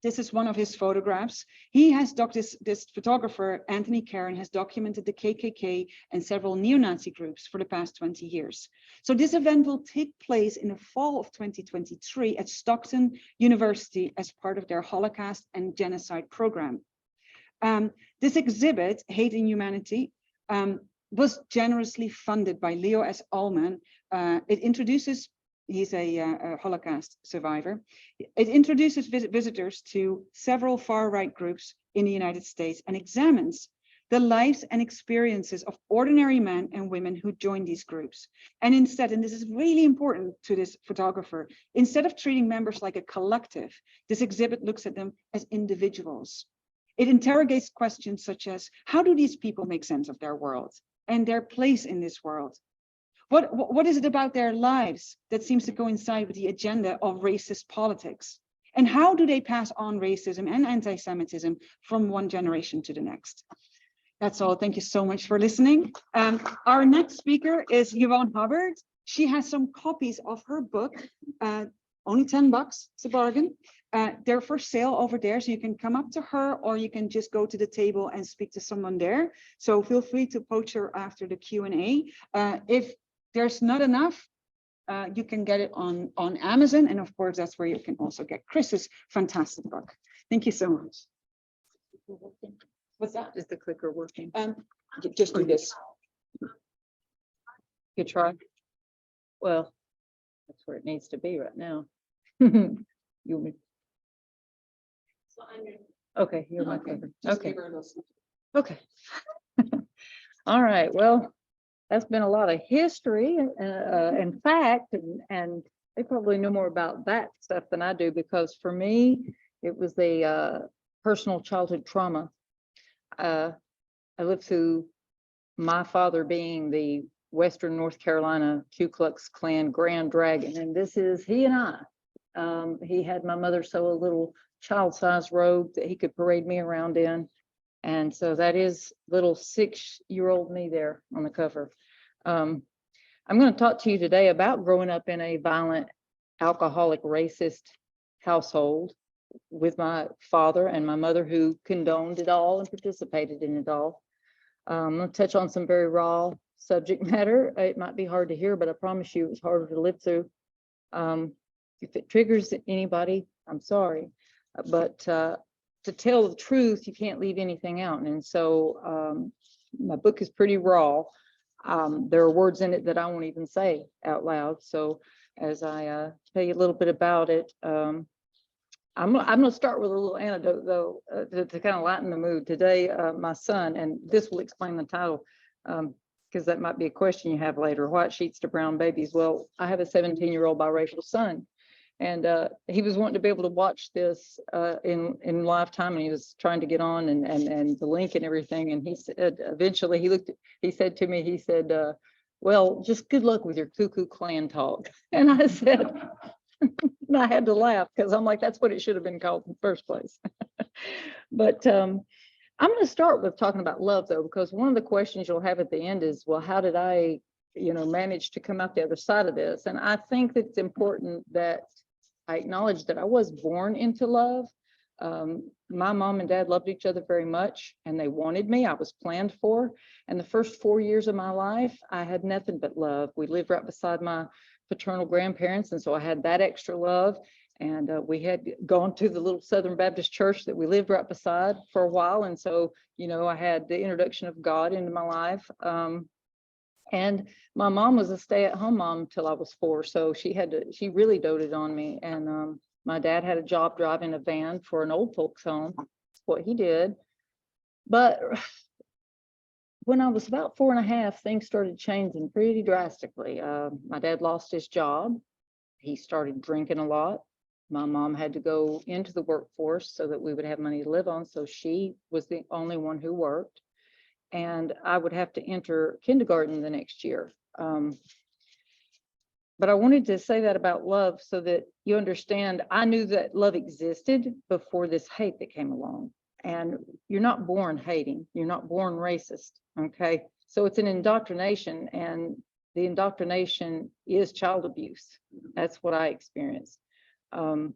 Speaker 1: this is one of his photographs. He has this photographer, Anthony Karen, has documented the KKK and several neo-Nazi groups for the past 20 years. So this event will take place in the fall of 2023 at Stockton University as part of their Holocaust and Genocide program. This exhibit, Hate and Humanity, was generously funded by Leo S. Ullman. It introduces, he's a Holocaust survivor. It introduces visitors to several far-right groups in the United States and examines the lives and experiences of ordinary men and women who join these groups. And instead, and this is really important to this photographer, instead of treating members like a collective, this exhibit looks at them as individuals. It interrogates questions such as, how do these people make sense of their world and their place in this world? What is it about their lives that seems to coincide with the agenda of racist politics? And how do they pass on racism and anti-Semitism from one generation to the next? That's all. Thank you so much for listening. Our next speaker is Jvonne Hubbard. She has some copies of her book, only $10, it's a bargain. They're for sale over there, so you can come up to her or you can just go to the table and speak to someone there. So feel free to poach her after the Q&A. If there's not enough, you can get it on Amazon. And of course, that's where you can also get Chris's fantastic book. Thank you so much. What's that?
Speaker 3: Is the clicker working?
Speaker 1: Just do this.
Speaker 3: You try. Well, that's where it needs to be right now. You want me? Okay, you're my favorite. Okay. Okay. All right. Well, that's been a lot of history and fact, and they probably know more about that stuff than I do, because for me, it was the personal childhood trauma. I lived through my father being the Western North Carolina Ku Klux Klan Grand Dragon, and this is he and I. He had my mother sew a little child-sized robe that he could parade me around in. And so that is little 6-year-old me there on the cover. I'm going to talk to you today about growing up in a violent, alcoholic, racist household with my father and my mother, who condoned it all and participated in it all. I'm going to touch on some very raw subject matter. It might be hard to hear, but I promise you it's harder to live through. If it triggers anybody, I'm sorry. But to tell the truth, you can't leave anything out. And so my book is pretty raw. There are words in it that I won't even say out loud. So as I tell you a little bit about it, I'm going to start with a little anecdote, though, to kind of lighten the mood. Today, my son, and this will explain the title, because that might be a question you have later, white sheets to brown babies. Well, I have a 17-year-old biracial son. And he was wanting to be able to watch this in lifetime, and he was trying to get on and the link and everything. And he said, eventually he said to me, well, just good luck with your Ku Klux Klan talk. And I said, and I had to laugh, because I'm like, that's what it should have been called in the first place. But I'm going to start with talking about love, though, because one of the questions you'll have at the end is, well, how did I, manage to come out the other side of this? And I think that it's important that I acknowledge that I was born into love. My mom and dad loved each other very much, and they wanted me. I was planned for. And the first 4 years of my life, I had nothing but love. We lived right beside my paternal grandparents, and so I had that extra love. And we had gone to the little Southern Baptist church that we lived right beside for a while. And so, I had the introduction of God into my life. And my mom was a stay-at-home mom till I was 4, so she really doted on me. And My dad had a job driving a van for an old folks home. That's what he did. But when I was about 4.5, things started changing pretty drastically. My dad lost his job. He started drinking a lot. My mom had to go into the workforce so that we would have money to live on. So she was the only one who worked. And I would have to enter kindergarten the next year. But I wanted to say that about love so that you understand, I knew that love existed before this hate that came along. And you're not born hating, you're not born racist, okay? So it's an indoctrination, and the indoctrination is child abuse. That's what I experienced. I'm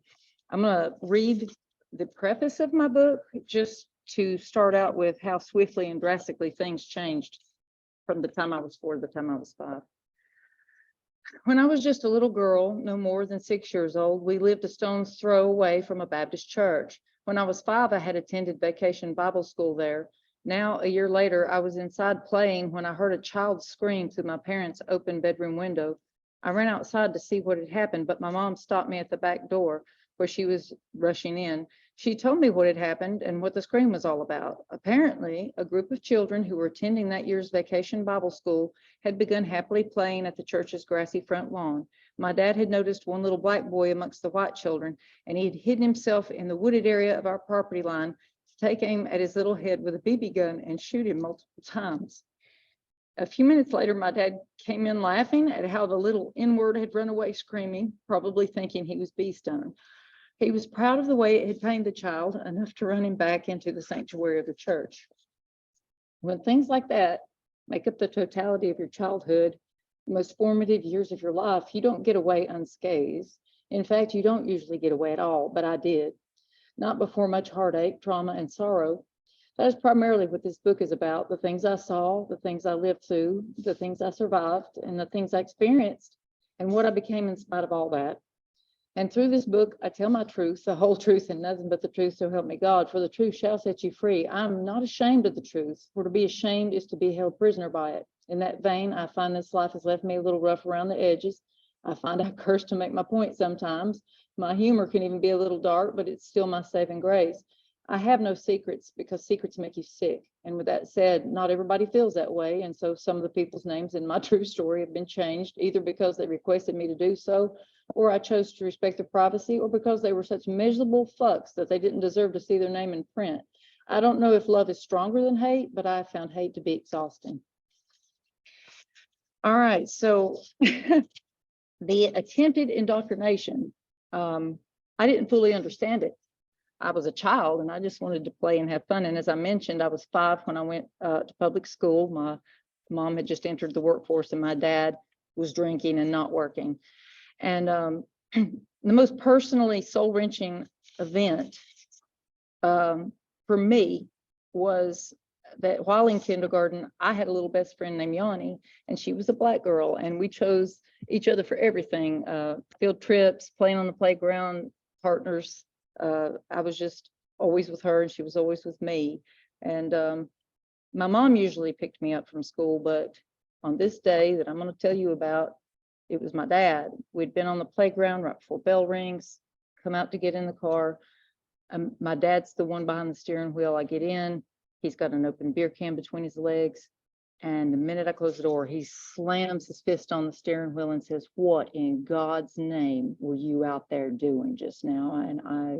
Speaker 3: gonna read the preface of my book just to start out with how swiftly and drastically things changed from the time I was 4 to the time I was 5. When I was just a little girl, no more than 6 years old, we lived a stone's throw away from a Baptist church. When I was 5, I had attended vacation Bible school there. Now, a year later, I was inside playing when I heard a child scream through my parents' open bedroom window. I ran outside to see what had happened, but my mom stopped me at the back door where she was rushing in. She told me what had happened and what the scream was all about. Apparently, a group of children who were attending that year's vacation Bible school had begun happily playing at the church's grassy front lawn. My dad had noticed one little black boy amongst the white children, and he had hidden himself in the wooded area of our property line to take aim at his little head with a BB gun and shoot him multiple times. A few minutes later, my dad came in laughing at how the little N-word had run away screaming, probably thinking he was bee-stung. He was proud of the way it had pained the child, enough to run him back into the sanctuary of the church. When things like that make up the totality of your childhood, the most formative years of your life, you don't get away unscathed. In fact, you don't usually get away at all, but I did. Not before much heartache, trauma, and sorrow. That is primarily what this book is about, the things I saw, the things I lived through, the things I survived, and the things I experienced, and what I became in spite of all that. And through this book, I tell my truth, the whole truth, and nothing but the truth, so help me God, for the truth shall set you free. I'm not ashamed of the truth, for to be ashamed is to be held prisoner by it. In that vein, I find this life has left me a little rough around the edges. I find I curse to make my point sometimes. My humor can even be a little dark, but it's still my saving grace. I have no secrets because secrets make you sick. And with that said, not everybody feels that way. And so some of the people's names in my true story have been changed, either because they requested me to do so, or I chose to respect their privacy, or because they were such miserable fucks that they didn't deserve to see their name in print. I don't know if love is stronger than hate, but I found hate to be exhausting. All right, so the attempted indoctrination, I didn't fully understand it. I was a child and I just wanted to play and have fun. And as I mentioned, I was 5 when I went to public school. My mom had just entered the workforce and my dad was drinking and not working. And the most personally soul-wrenching event for me was that while in kindergarten, I had a little best friend named Yanni, and she was a black girl, and we chose each other for everything, field trips, playing on the playground, partners. I was just always with her and she was always with me. And my mom usually picked me up from school, but on this day that I'm going to tell you about, it was my dad. We'd been on the playground right before bell rings, come out to get in the car. My dad's the one behind the steering wheel. I get in, he's got an open beer can between his legs. And the minute I close the door, he slams his fist on the steering wheel and says, "What in God's name were you out there doing just now?" And I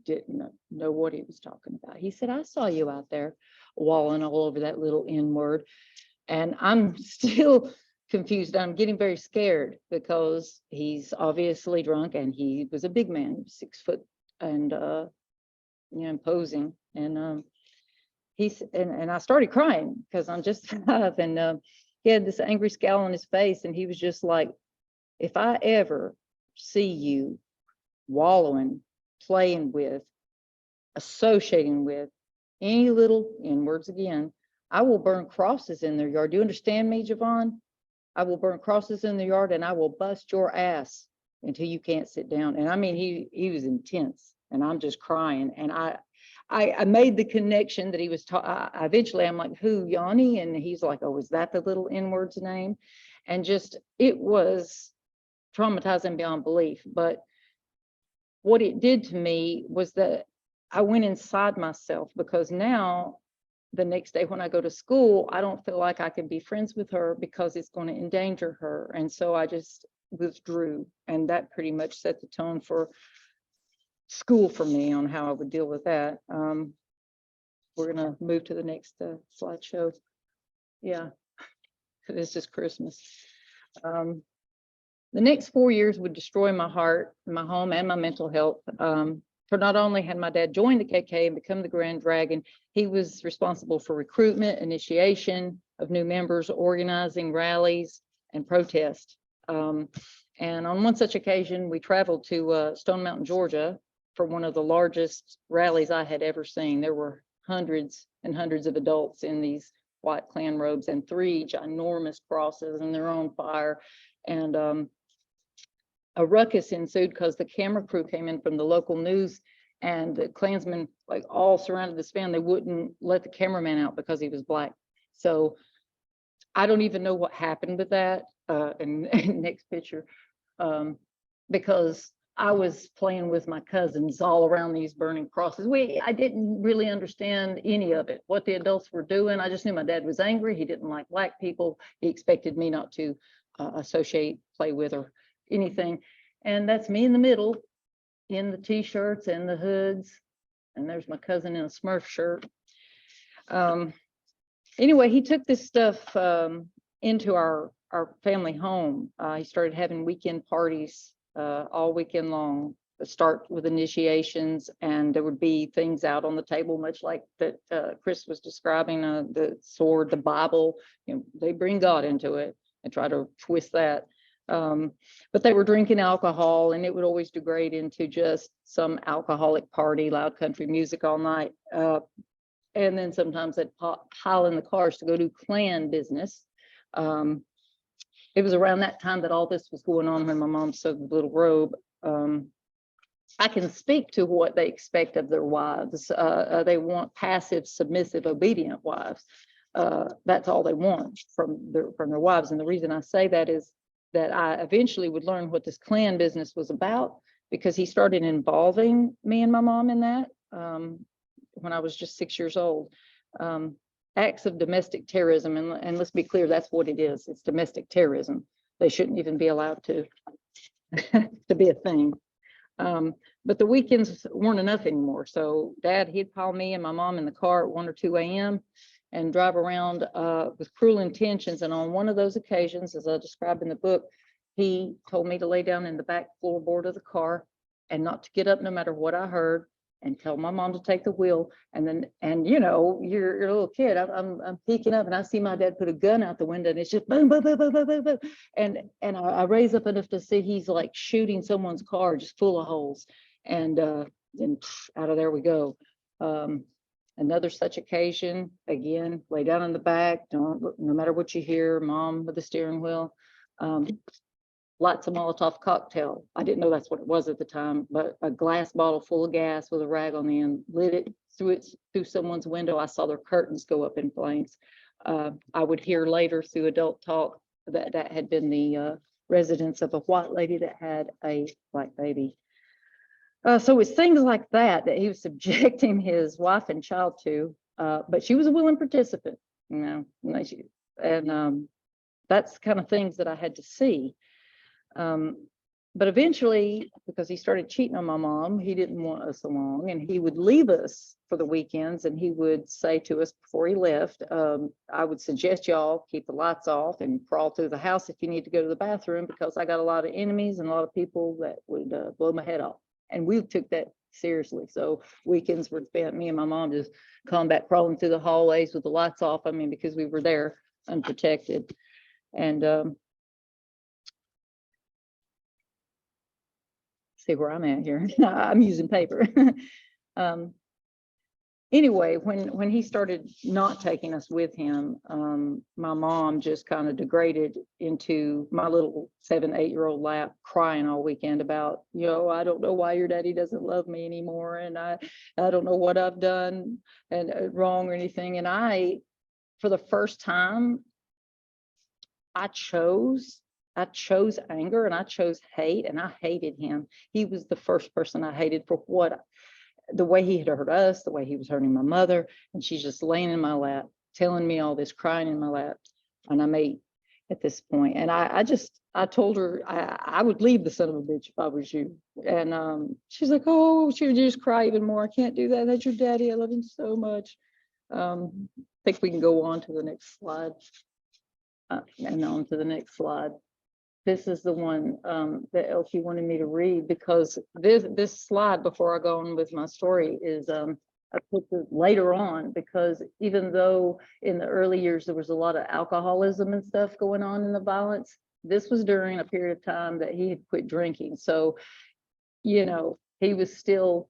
Speaker 3: didn't know what he was talking about. He said, "I saw you out there walling all over that little N-word." And I'm still confused. I'm getting very scared because he's obviously drunk and he was a big man, 6 foot and imposing. And and I started crying because I'm just 5, and he had this angry scowl on his face, and he was just like, "If I ever see you wallowing, playing with, associating with any little N-words again, I will burn crosses in their yard. Do you understand me, Jvonne? I will burn crosses in the yard and I will bust your ass until you can't sit down." And I mean, he was intense, and I'm just crying. And I made the connection that he was eventually I'm like, "Who, Yanni?" And he's like, "Oh, is that the little N-word's name?" And just, it was traumatizing beyond belief. But what it did to me was that I went inside myself, because now the next day when I go to school, I don't feel like I can be friends with her because it's going to endanger her. And so I just withdrew, and that pretty much set the tone for school for me on how I would deal with that. We're going to move to the next slideshow. Yeah, it's just Christmas. The next 4 years would destroy my heart, my home, and my mental health. For not only had my dad joined the KK and become the Grand Dragon, he was responsible for recruitment, initiation of new members, organizing rallies, and protest. And on one such occasion, we traveled to Stone Mountain, Georgia, for one of the largest rallies I had ever seen. There were hundreds and hundreds of adults in these white Klan robes and 3 ginormous crosses, and they're on fire. And a ruckus ensued because the camera crew came in from the local news, and the Klansmen like all surrounded this van. They wouldn't let the cameraman out because he was black. So I don't even know what happened with that. And next picture, because I was playing with my cousins all around these burning crosses. I didn't really understand any of it, what the adults were doing. I just knew my dad was angry. He didn't like black people. He expected me not to associate, play with, or anything. And that's me in the middle, in the t-shirts and the hoods. And there's my cousin in a Smurf shirt. Anyway, he took this stuff into our family home. He started having weekend parties all weekend long. Start with initiations, and there would be things out on the table, much like that Chris was describing, the sword, the Bible. You know, they bring God into it and try to twist that. But they were drinking alcohol, and it would always degrade into just some alcoholic party, loud country music all night. And then sometimes they'd pile in the cars to go do Klan business. It was around that time that all this was going on when my mom sewed the little robe. I can speak to what they expect of their wives. They want passive, submissive, obedient wives. That's all they want from their wives. And the reason I say that is that I eventually would learn what this Klan business was about, because he started involving me and my mom in that when I was just 6 years old. Acts of domestic terrorism, and let's be clear, that's what it is. It's domestic terrorism. They shouldn't even be allowed to to be a thing. But the weekends weren't enough anymore. So Dad, he'd pile me and my mom in the car at 1 or 2 a.m. and drive around with cruel intentions. And on one of those occasions, as I described in the book, he told me to lay down in the back floorboard of the car and not to get up no matter what I heard, and tell my mom to take the wheel. And you know, you're a little kid. I'm peeking up, and I see my dad put a gun out the window, and it's just boom, boom, boom, boom, boom, boom, boom. And I raise up enough to see he's like shooting someone's car just full of holes. And out of there we go. Another such occasion, again, lay down in the back, no matter what you hear, mom with the steering wheel. Lots of Molotov cocktail. I didn't know that's what it was at the time, but a glass bottle full of gas with a rag on the end, lit it through someone's window. I saw their curtains go up in flames. I would hear later through adult talk that had been the residence of a white lady that had a black baby. So it's things like that he was subjecting his wife and child to, but she was a willing participant, you know, and that's the kind of things that I had to see. But eventually, because he started cheating on my mom, he didn't want us along, and he would leave us for the weekends, and he would say to us before he left, I would suggest y'all keep the lights off and crawl through the house if you need to go to the bathroom, because I got a lot of enemies and a lot of people that would blow my head off. And we took that seriously. So weekends were spent, me and my mom just combat crawling through the hallways with the lights off. I mean, because we were there unprotected. And see where I'm at here. I'm using paper. Anyway, when he started not taking us with him, my mom just kind of degraded into my little 7-8-year-old lap, crying all weekend about, you know, I don't know why your daddy doesn't love me anymore, and I don't know what I've done and wrong or anything. And for the first time, I chose I chose anger and I chose hate, and I hated him. He was the first person I hated for the way he had hurt us, the way he was hurting my mother. And she's just laying in my lap, telling me all this, crying in my lap. And I'm 8 at this point. And I told her I would leave the son of a bitch if I was you. And she's like, oh, she would just cry even more. I can't do that. That's your daddy. I love him so much. I think we can go on to the next slide. And on to the next slide. This is the one that Elke wanted me to read, because this slide, before I go on with my story, is I put this later on, because even though in the early years there was a lot of alcoholism and stuff going on in the violence, this was during a period of time that he had quit drinking. So, you know, he was still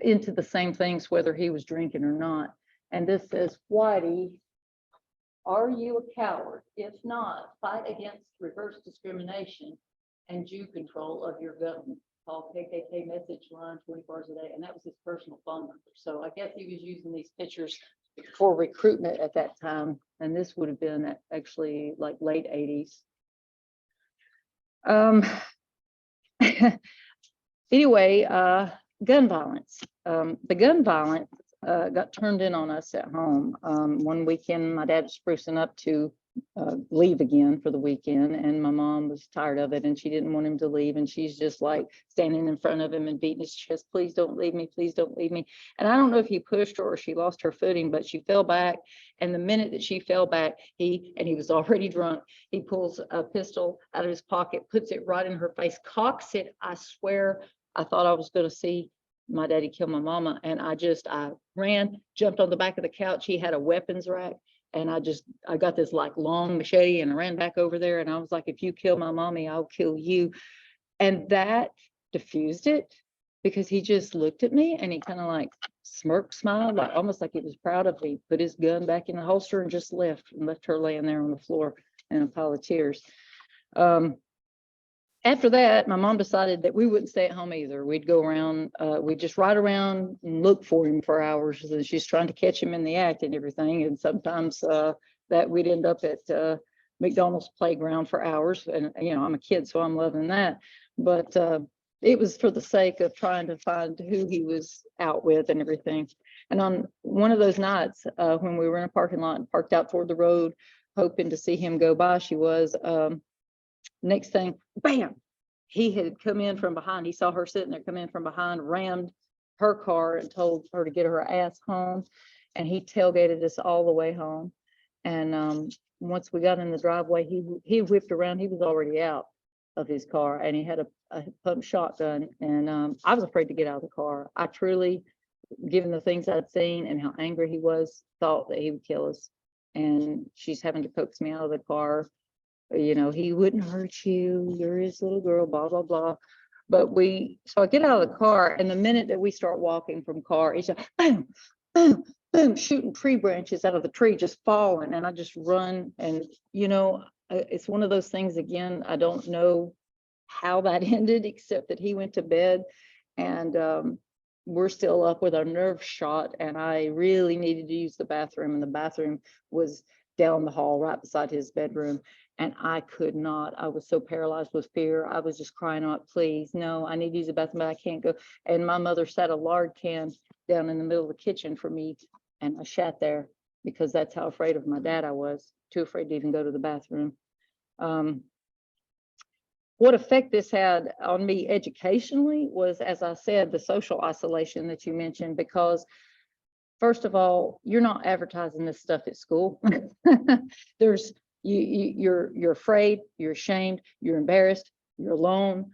Speaker 3: into the same things, whether he was drinking or not. And this says, Whitey, are you a coward? If not, fight against reverse discrimination and Jew control of your government. Call KKK message line 24 hours a day. And that was his personal phone number. So I guess he was using these pictures for recruitment at that time. And this would have been actually like late 80s. Anyway, gun violence. The gun violence got turned in on us at home. One weekend, my dad was sprucing up to leave again for the weekend, and my mom was tired of it and she didn't want him to leave, and she's just like standing in front of him and beating his chest, please don't leave me, please don't leave me. And I don't know if he pushed her or she lost her footing, but she fell back, and the minute that she fell back, he was already drunk, he pulls a pistol out of his pocket, puts it right in her face, cocks it. I swear I thought I was going to see my daddy kill my mama, and I ran, jumped on the back of the couch. He had a weapons rack, and I got this like long machete, and I ran back over there, and I was like, if you kill my mommy, I'll kill you. And that diffused it, because he just looked at me and he kind of like smiled, like almost like he was proud of me, put his gun back in the holster and just left her laying there on the floor in a pile of tears. After that, my mom decided that we wouldn't stay at home either. We'd go around, we'd just ride around and look for him for hours. And she's trying to catch him in the act and everything. And sometimes that we'd end up at McDonald's playground for hours. And, you know, I'm a kid, so I'm loving that. But it was for the sake of trying to find who he was out with and everything. And on one of those nights, when we were in a parking lot and parked out toward the road, hoping to see him go by, next thing, bam, he had come in from behind. He saw her sitting there, come in from behind, rammed her car and told her to get her ass home. And he tailgated us all the way home. And once we got in the driveway, he whipped around. He was already out of his car, and he had a pump shotgun. And I was afraid to get out of the car. I truly, given the things I'd seen and how angry he was, thought that he would kill us. And she's having to coax me out of the car. You know, he wouldn't hurt you, you're his little girl, blah, blah, blah. But so I get out of the car, and the minute that we start walking from car, it's just boom, boom, boom, shooting tree branches out of the tree, just falling. And I just run. And, you know, it's one of those things, again, I don't know how that ended, except that he went to bed, and we're still up with our nerves shot. And I really needed to use the bathroom, and the bathroom was down the hall right beside his bedroom. And I could not. I was so paralyzed with fear. I was just crying out, please, no, I need to use the bathroom, but I can't go. And my mother set a lard can down in the middle of the kitchen for me. And I sat there, because that's how afraid of my dad I was, too afraid to even go to the bathroom. What effect this had on me educationally was, as I said, the social isolation that you mentioned, because first of all, you're not advertising this stuff at school. You're afraid, you're ashamed, you're embarrassed, you're alone.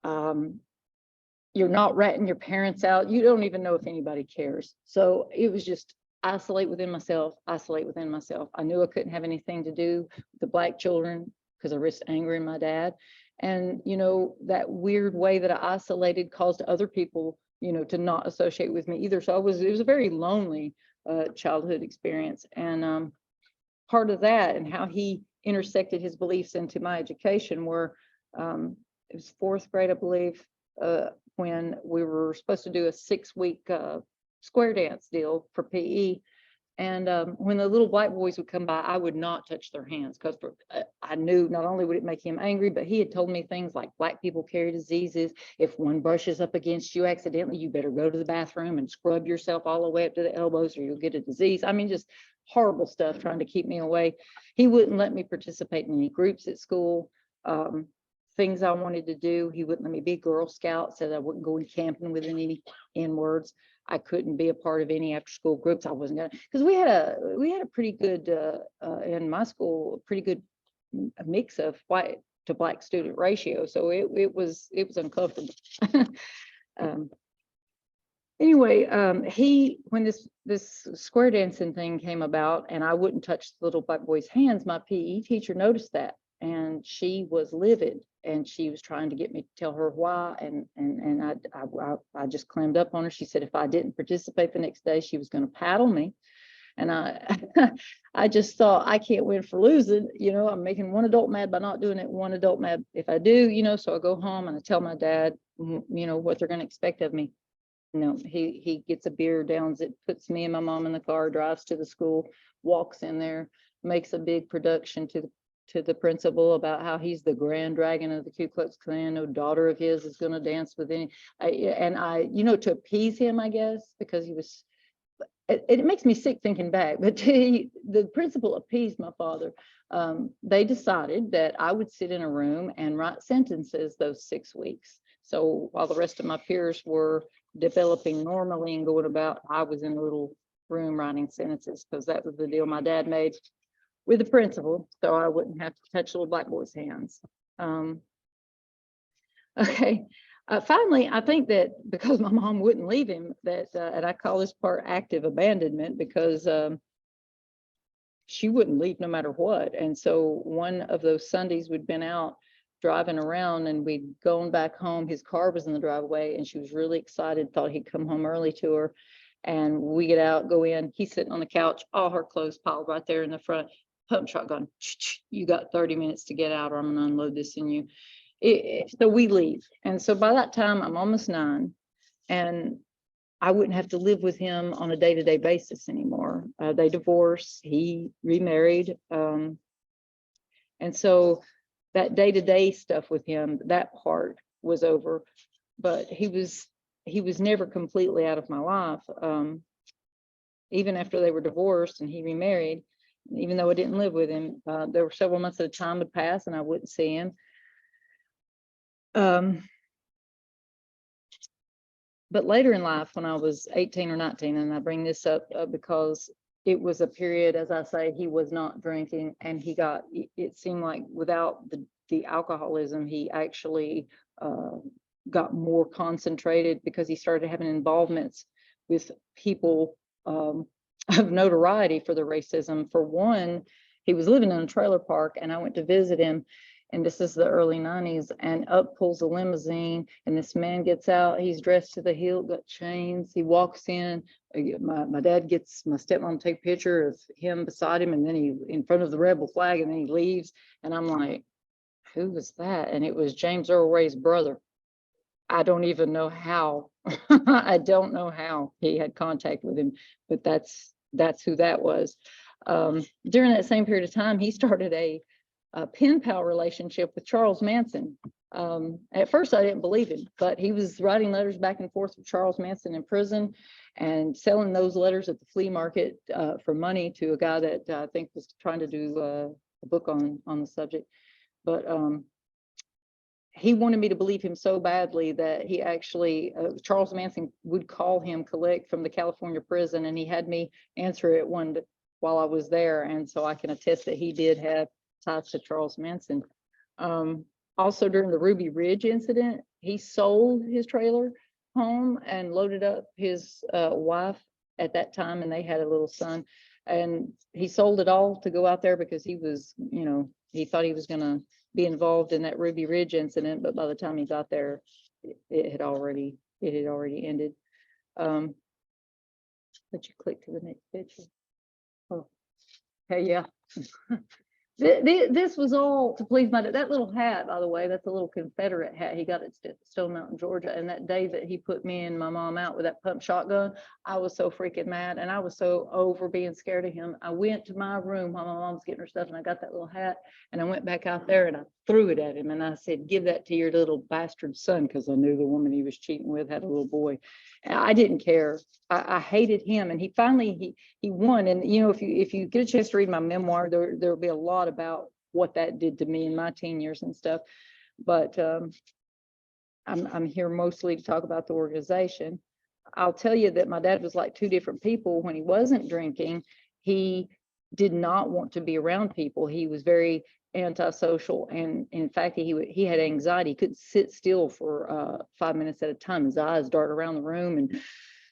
Speaker 3: You're not ratting your parents out. You don't even know if anybody cares. So it was just isolate within myself, isolate within myself. I knew I couldn't have anything to do with the Black children because I risked angering my dad. And, you know, that weird way that I isolated caused other people, you know, to not associate with me either. So it was a very lonely childhood experience. And part of that and how he intersected his beliefs into my education were, it was 4th grade, I believe, when we were supposed to do a 6-week square dance deal for PE. And when the little black boys would come by, I would not touch their hands because I knew not only would it make him angry, but he had told me things like black people carry diseases. If one brushes up against you accidentally, you better go to the bathroom and scrub yourself all the way up to the elbows or you'll get a disease. I mean, just horrible stuff trying to keep me away. He wouldn't let me participate in any groups at school. Things I wanted to do, he wouldn't let me be Girl Scout, said I wouldn't go camping with any N-words. I couldn't be a part of any after school groups. I wasn't gonna, because we had a pretty good in my school, a pretty good mix of white to black student ratio. So it was uncomfortable. Anyway, when this square dancing thing came about and I wouldn't touch the little black boy's hands, my PE teacher noticed that and she was livid and she was trying to get me to tell her why. And I just clammed up on her. She said if I didn't participate the next day, she was going to paddle me. And I just thought, I can't win for losing. You know, I'm making one adult mad by not doing it, one adult mad if I do, you know. So I go home and I tell my dad, you know, what they're going to expect of me. No, he gets a beer, downs it, puts me and my mom in the car, drives to the school, walks in there, makes a big production to the principal about how he's the grand dragon of the Ku Klux Klan. No daughter of his is going to dance with any. You know, to appease him, I guess, because he was. It makes me sick thinking back, but the principal appeased my father. They decided that I would sit in a room and write sentences those 6 weeks. So while the rest of my peers were developing normally and going about, I was in a little room writing sentences because that was the deal my dad made with the principal, so I wouldn't have to touch little black boys' hands. Okay. Finally, I think that because my mom wouldn't leave him, that, and I call this part active abandonment because she wouldn't leave no matter what. And so one of those Sundays we'd been out driving around and we'd gone back home. His car was in the driveway and she was really excited, thought he'd come home early to her. And we get out, go in, he's sitting on the couch, all her clothes piled right there in the front, pump truck going, you got 30 minutes to get out or I'm gonna unload this in you. So we leave. And so by that time I'm almost 9 and I wouldn't have to live with him on a day-to-day basis anymore. They divorced, he remarried. And so that day-to-day stuff with him, that part was over, but he was never completely out of my life. Even after they were divorced and he remarried, even though I didn't live with him, there were several months at a time would pass and I wouldn't see him. But later in life, when I was 18 or 19, and I bring this up because it was a period, as I say, he was not drinking and he got, it seemed like without the alcoholism, he actually got more concentrated because he started having involvements with people of notoriety for the racism. For one, he was living in a trailer park and I went to visit him. And this is the early 90s, and up pulls a limousine, and this man gets out. He's dressed to the hilt, got chains. He walks in. My dad gets my stepmom take a picture of him beside him, and then he in front of the rebel flag, and then he leaves. And I'm like, who was that? And it was James Earl Ray's brother. I don't even know how. I don't know how he had contact with him, but that's who that was. During that same period of time, he started a pen pal relationship with Charles Manson. At first I didn't believe him, but he was writing letters back and forth with Charles Manson in prison and selling those letters at the flea market for money to a guy that I think was trying to do a book on the subject. But he wanted me to believe him so badly that he actually, Charles Manson would call him collect from the California prison, and he had me answer it while I was there. And so I can attest that he did have ties to Charles Manson. Also during the Ruby Ridge incident, he sold his trailer home and loaded up his wife at that time, and they had a little son, and he sold it all to go out there because he was, you know, he thought he was going to be involved in that Ruby Ridge incident, but by the time he got there, it had already ended. Let you click to the next picture. Oh, okay, yeah. This was all to please my dad. That little hat, by the way, that's a little Confederate hat he got at Stone Mountain, Georgia. And that day that he put me and my mom out with that pump shotgun, I was so freaking mad, and I was so over being scared of him. I went to my room while my mom was getting her stuff, and I got that little hat, and I went back out there and I threw it at him, and I said, "Give that to your little bastard son," because I knew the woman he was cheating with had a little boy. And I didn't care. I hated him, and he finally he won. And you know, if you get a chance to read my memoir, there will be a lot about what that did to me in my teen years and stuff. But I'm here mostly to talk about the organization. I'll tell you that my dad was like two different people. When he wasn't drinking, he did not want to be around people. He was very antisocial, and in fact, he had anxiety. He couldn't sit still for 5 minutes at a time. His eyes dart around the room and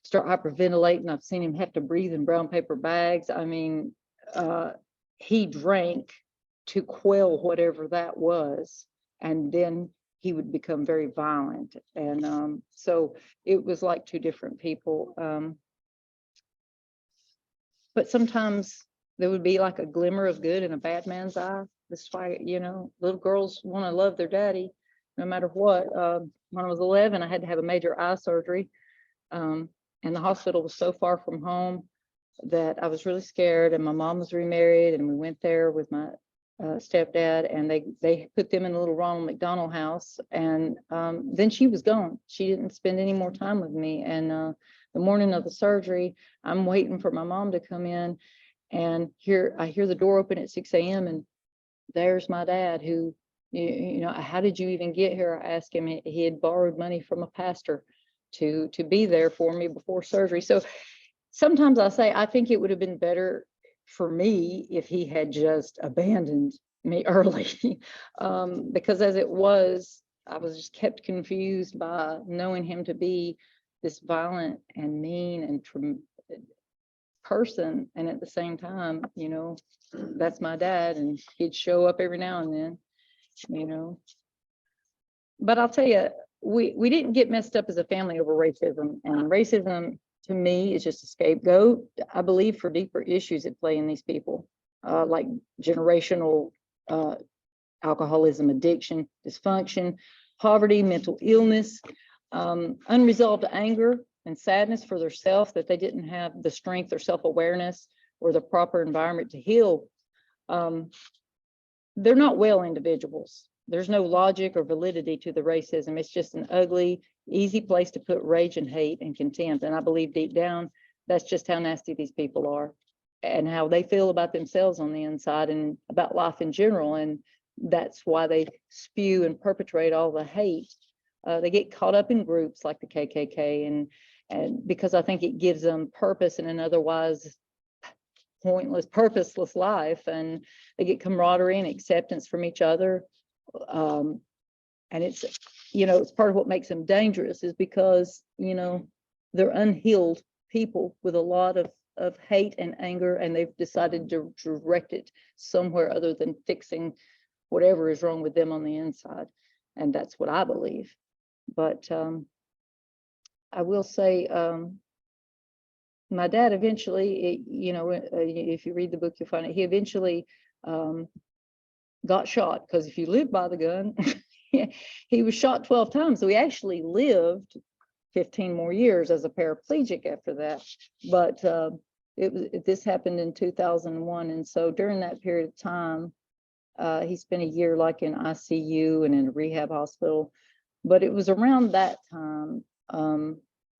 Speaker 3: start hyperventilating. I've seen him have to breathe in brown paper bags. I mean, he drank to quell whatever that was, and then he would become very violent. And so it was like two different people. But sometimes there would be like a glimmer of good in a bad man's eye. That's why, you know, little girls want to love their daddy no matter what. When I was 11, I had to have a major eye surgery. And the hospital was so far from home that I was really scared. And my mom was remarried, and we went there with my stepdad, and they put them in a little Ronald McDonald house. And then she was gone. She didn't spend any more time with me. And the morning of the surgery, I'm waiting for my mom to come in, and I hear the door open at 6 a.m. and there's my dad, who, you know, "How did you even get here?" I asked him. He had borrowed money from a pastor to be there for me before surgery. So sometimes I say, I think it would have been better for me if he had just abandoned me early, because as it was, I was just kept confused by knowing him to be this violent and mean and person, and at the same time, you know, that's my dad, and he'd show up every now and then, you know. But I'll tell you, we didn't get messed up as a family over racism, and racism to me is just a scapegoat, I believe, for deeper issues at play in these people, like generational alcoholism, addiction, dysfunction, poverty, mental illness, unresolved anger and sadness for their self, that they didn't have the strength or self-awareness or the proper environment to heal. They're not well individuals. There's no logic or validity to the racism. It's just an ugly, easy place to put rage and hate and contempt. And I believe deep down, that's just how nasty these people are, and how they feel about themselves on the inside and about life in general. And that's why they spew and perpetrate all the hate. They get caught up in groups like the KKK, and because I think it gives them purpose in an otherwise pointless, purposeless life, and they get camaraderie and acceptance from each other. And it's, you know, it's part of what makes them dangerous, is because, you know, they're unhealed people with a lot of hate and anger, and they've decided to direct it somewhere other than fixing whatever is wrong with them on the inside. And that's what I believe. But I will say, my dad eventually, you know, if you read the book, you'll find it, he eventually got shot, because if you live by the gun, he was shot 12 times. So he actually lived 15 more years as a paraplegic after that. But this happened in 2001. And so during that period of time, he spent a year like in ICU and in a rehab hospital. But it was around that time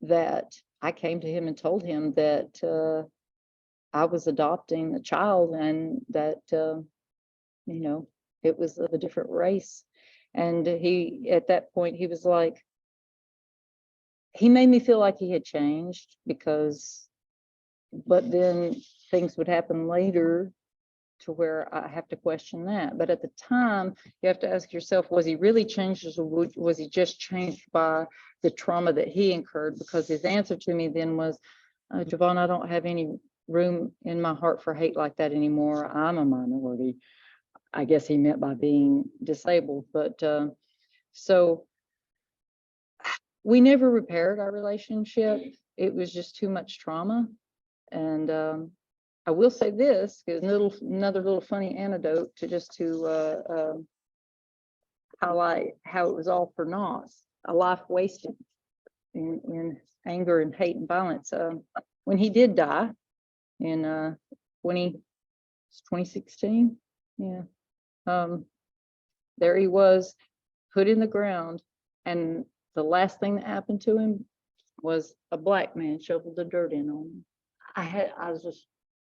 Speaker 3: that I came to him and told him that I was adopting a child, and that, you know, it was of a different race. And he, at that point, he was like, he made me feel like he had changed, but then things would happen later to where I have to question that. But at the time, you have to ask yourself, was he really changed, or was he just changed by the trauma that he incurred? Because his answer to me then was, Jvonne, I don't have any room in my heart for hate like that anymore. I'm a minority. I guess he meant by being disabled. But so we never repaired our relationship. It was just too much trauma. And I will say this, because another little funny anecdote to highlight how it was all for naught, a life wasted in anger and hate and violence. When he did die in 2016, yeah, there he was, put in the ground, and the last thing that happened to him was a black man shoveled the dirt in on him.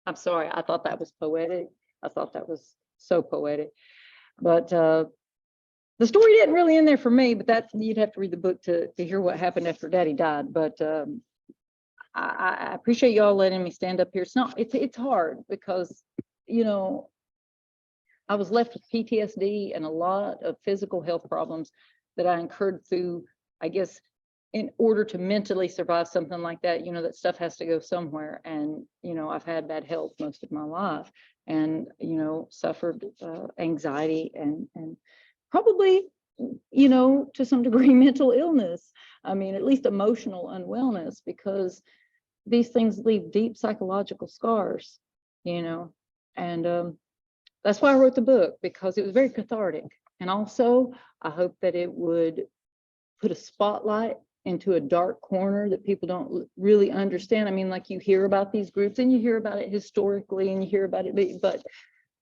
Speaker 3: I'm sorry, I thought that was poetic. I thought that was so poetic. But the story didn't really end there for me, but that you'd have to read the book to hear what happened after Daddy died. But I appreciate y'all letting me stand up here. It's hard because, you know, I was left with PTSD and a lot of physical health problems that I incurred through, I guess, in order to mentally survive something like that. You know, that stuff has to go somewhere. And, you know, I've had bad health most of my life and, you know, suffered anxiety and probably, you know, to some degree, mental illness. I mean, at least emotional unwellness, because these things leave deep psychological scars, you know, and that's why I wrote the book, because it was very cathartic. And also, I hope that it would put a spotlight into a dark corner that people don't really understand. I mean, like, you hear about these groups and you hear about it historically and you hear about it,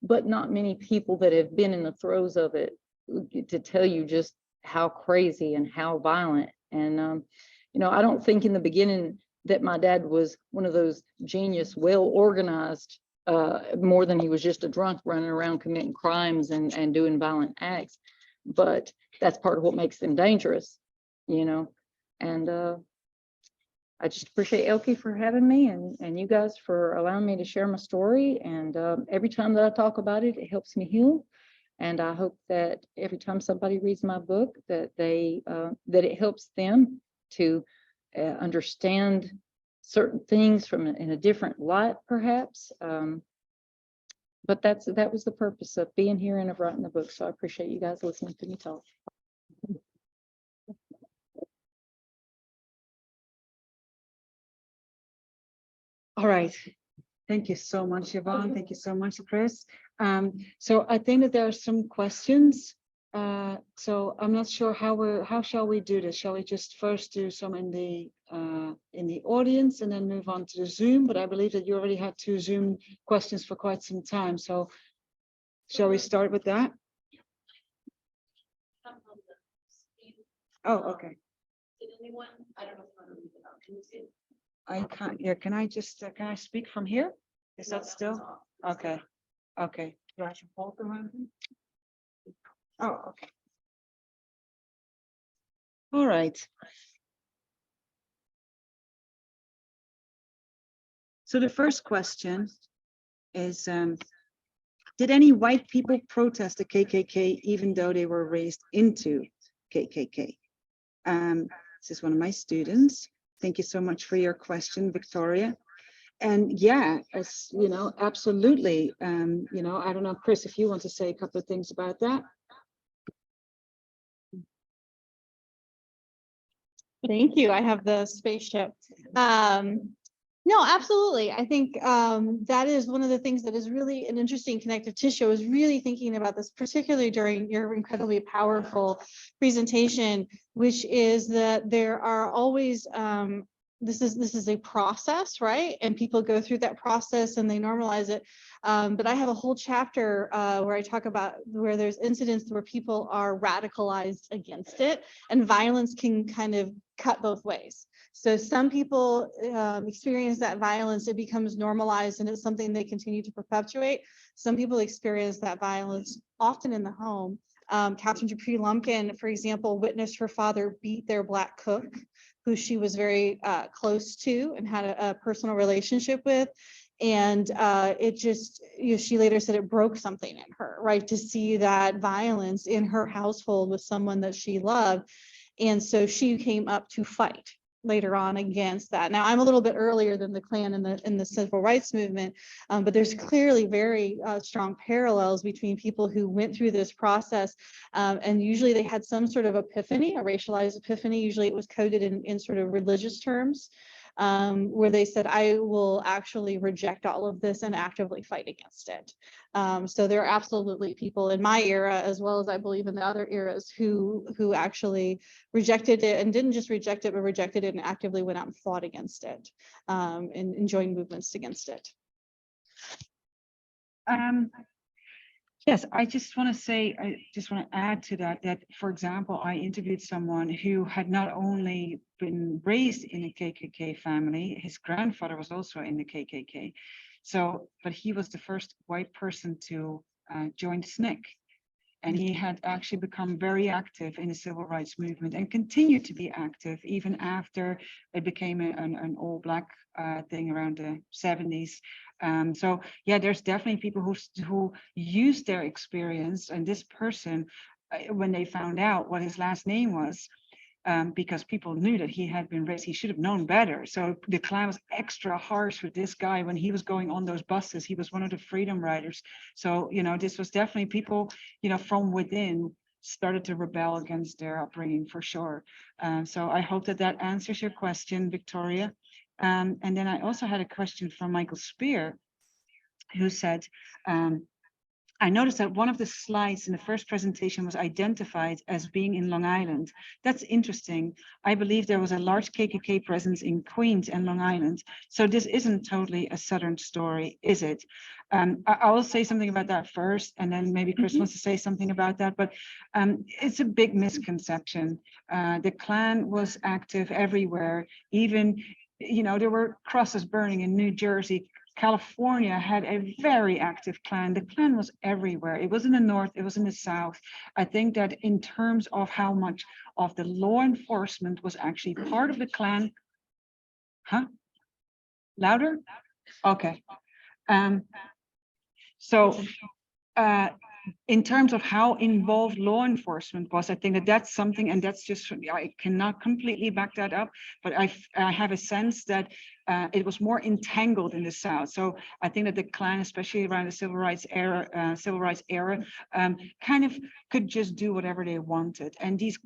Speaker 3: but not many people that have been in the throes of it to tell you just how crazy and how violent. And you know, I don't think in the beginning that my dad was one of those genius, well organized, more than he was just a drunk running around committing crimes and doing violent acts. But that's part of what makes them dangerous, you know. And I just appreciate Elke for having me, and you guys for allowing me to share my story. And every time that I talk about it, it helps me heal. And I hope that every time somebody reads my book, that that it helps them to understand certain things in a different light, perhaps. But that was the purpose of being here and of writing the book. So I appreciate you guys listening to me talk.
Speaker 1: All right. Thank you so much, Jvonne. Thank you so much, Chris. So I think that there are some questions. So I'm not sure how shall we do this? Shall we just first do some in the audience and then move on to the Zoom? But I believe that you already had 2 Zoom questions for quite some time. So shall we start with that? Oh, okay.
Speaker 4: Did anyone? I don't know if I'm going to read it out. Can you see it?
Speaker 1: I can't. Yeah. Can I just can I speak from here? Is that still okay? Okay. Do I should hold the room? Oh, okay. All right. So the first question is, did any white people protest the KKK even though they were raised into KKK? This is one of my students. Thank you so much for your question, Victoria. And yeah, as you know, absolutely. You know, I don't know, Chris, if you want to say a couple of things about that.
Speaker 2: Thank you. I have the spaceship. No, absolutely. I think that is one of the things that is really an interesting connective tissue. I was really thinking about this, particularly during your incredibly powerful presentation, which is that there are always this is a process, right? And people go through that process and they normalize it. But I have a whole chapter where I talk about where there's incidents where people are radicalized against it, and violence can kind of cut both ways. So some people experience that violence, it becomes normalized and it's something they continue to perpetuate. Some people experience that violence often in the home. Catherine Dupree Lumpkin, for example, witnessed her father beat their Black cook, who she was very close to and had a personal relationship with. And it just, you know, she later said it broke something in her, right? To see that violence in her household with someone that she loved. And so she came up to fight later on against that. Now, I'm a little bit earlier than the Klan in the civil rights movement, but there's clearly very strong parallels between people who went through this process, and usually they had some sort of epiphany, a racialized epiphany. Usually it was coded in sort of religious terms. where they said, I will actually reject all of this and actively fight against it. So there are absolutely people in my era, as well as I believe in the other eras, who actually rejected it, and didn't just reject it, but rejected it and actively went out and fought against it, and joined movements against it.
Speaker 1: Yes, I just want to add to that, for example, I interviewed someone who had not only been raised in a KKK family, his grandfather was also in the KKK. So, but he was the first white person to join SNCC. And he had actually become very active in the civil rights movement and continued to be active even after it became an all black thing around the 70s. So yeah, there's definitely people who use their experience. And this person, when they found out what his last name was, because people knew that he had been raised, he should have known better. So the Klan was extra harsh with this guy when he was going on those buses. He was one of the freedom riders. So, you know, this was definitely people, you know, from within started to rebel against their upbringing for sure. So I hope that that answers your question, Victoria. And then I also had a question from Michael Spear, who said, I noticed that one of the slides in the first presentation was identified as being in Long Island. That's interesting. I believe there was a large KKK presence in Queens and Long Island. So this isn't totally a Southern story, is it? I will say something about that first, and then maybe Chris wants to say something about that, but it's a big misconception. The Klan was active everywhere. Even, you know, there were crosses burning in New Jersey. California had a very active Klan. The Klan was everywhere. It was in the North, it was in the South. I think that in terms of how much of the law enforcement was actually part of the Klan. Huh? Louder? Okay. In terms of how involved law enforcement was, I think that that's something, and that's just, I cannot completely back that up, but I have a sense that it was more entangled in the South. So I think that the Klan, especially around the civil rights era, kind of could just do whatever they wanted. And these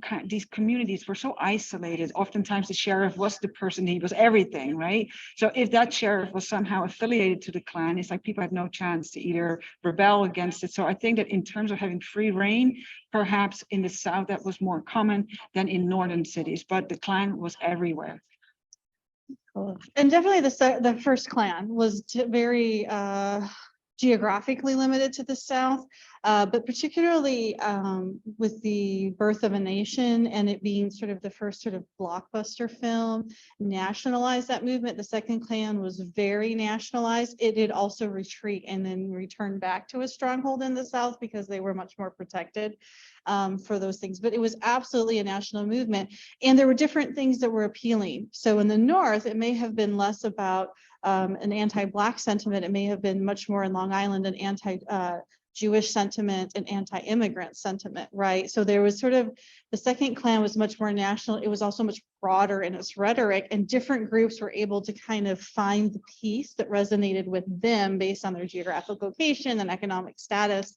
Speaker 1: communities were so isolated. Oftentimes the sheriff was the person, he was everything, right? So if that sheriff was somehow affiliated to the Klan, it's like people had no chance to either rebel against it. So I think that in terms of having free reign, perhaps in the South that was more common than in northern cities, but the Klan was everywhere.
Speaker 2: And definitely the first Klan was very geographically limited to the South, but particularly with the Birth of a Nation and it being sort of the first sort of blockbuster film, nationalized that movement. The second Klan was very nationalized. It did also retreat and then return back to a stronghold in the South because they were much more protected for those things. But it was absolutely a national movement. And there were different things that were appealing. So in the North, it may have been less about an anti-Black sentiment. It may have been much more in Long Island, an anti-Jewish sentiment and anti-immigrant sentiment, right? So there was sort of, the second Klan was much more national. It was also much broader in its rhetoric, and different groups were able to kind of find the piece that resonated with them based on their geographic location and economic status.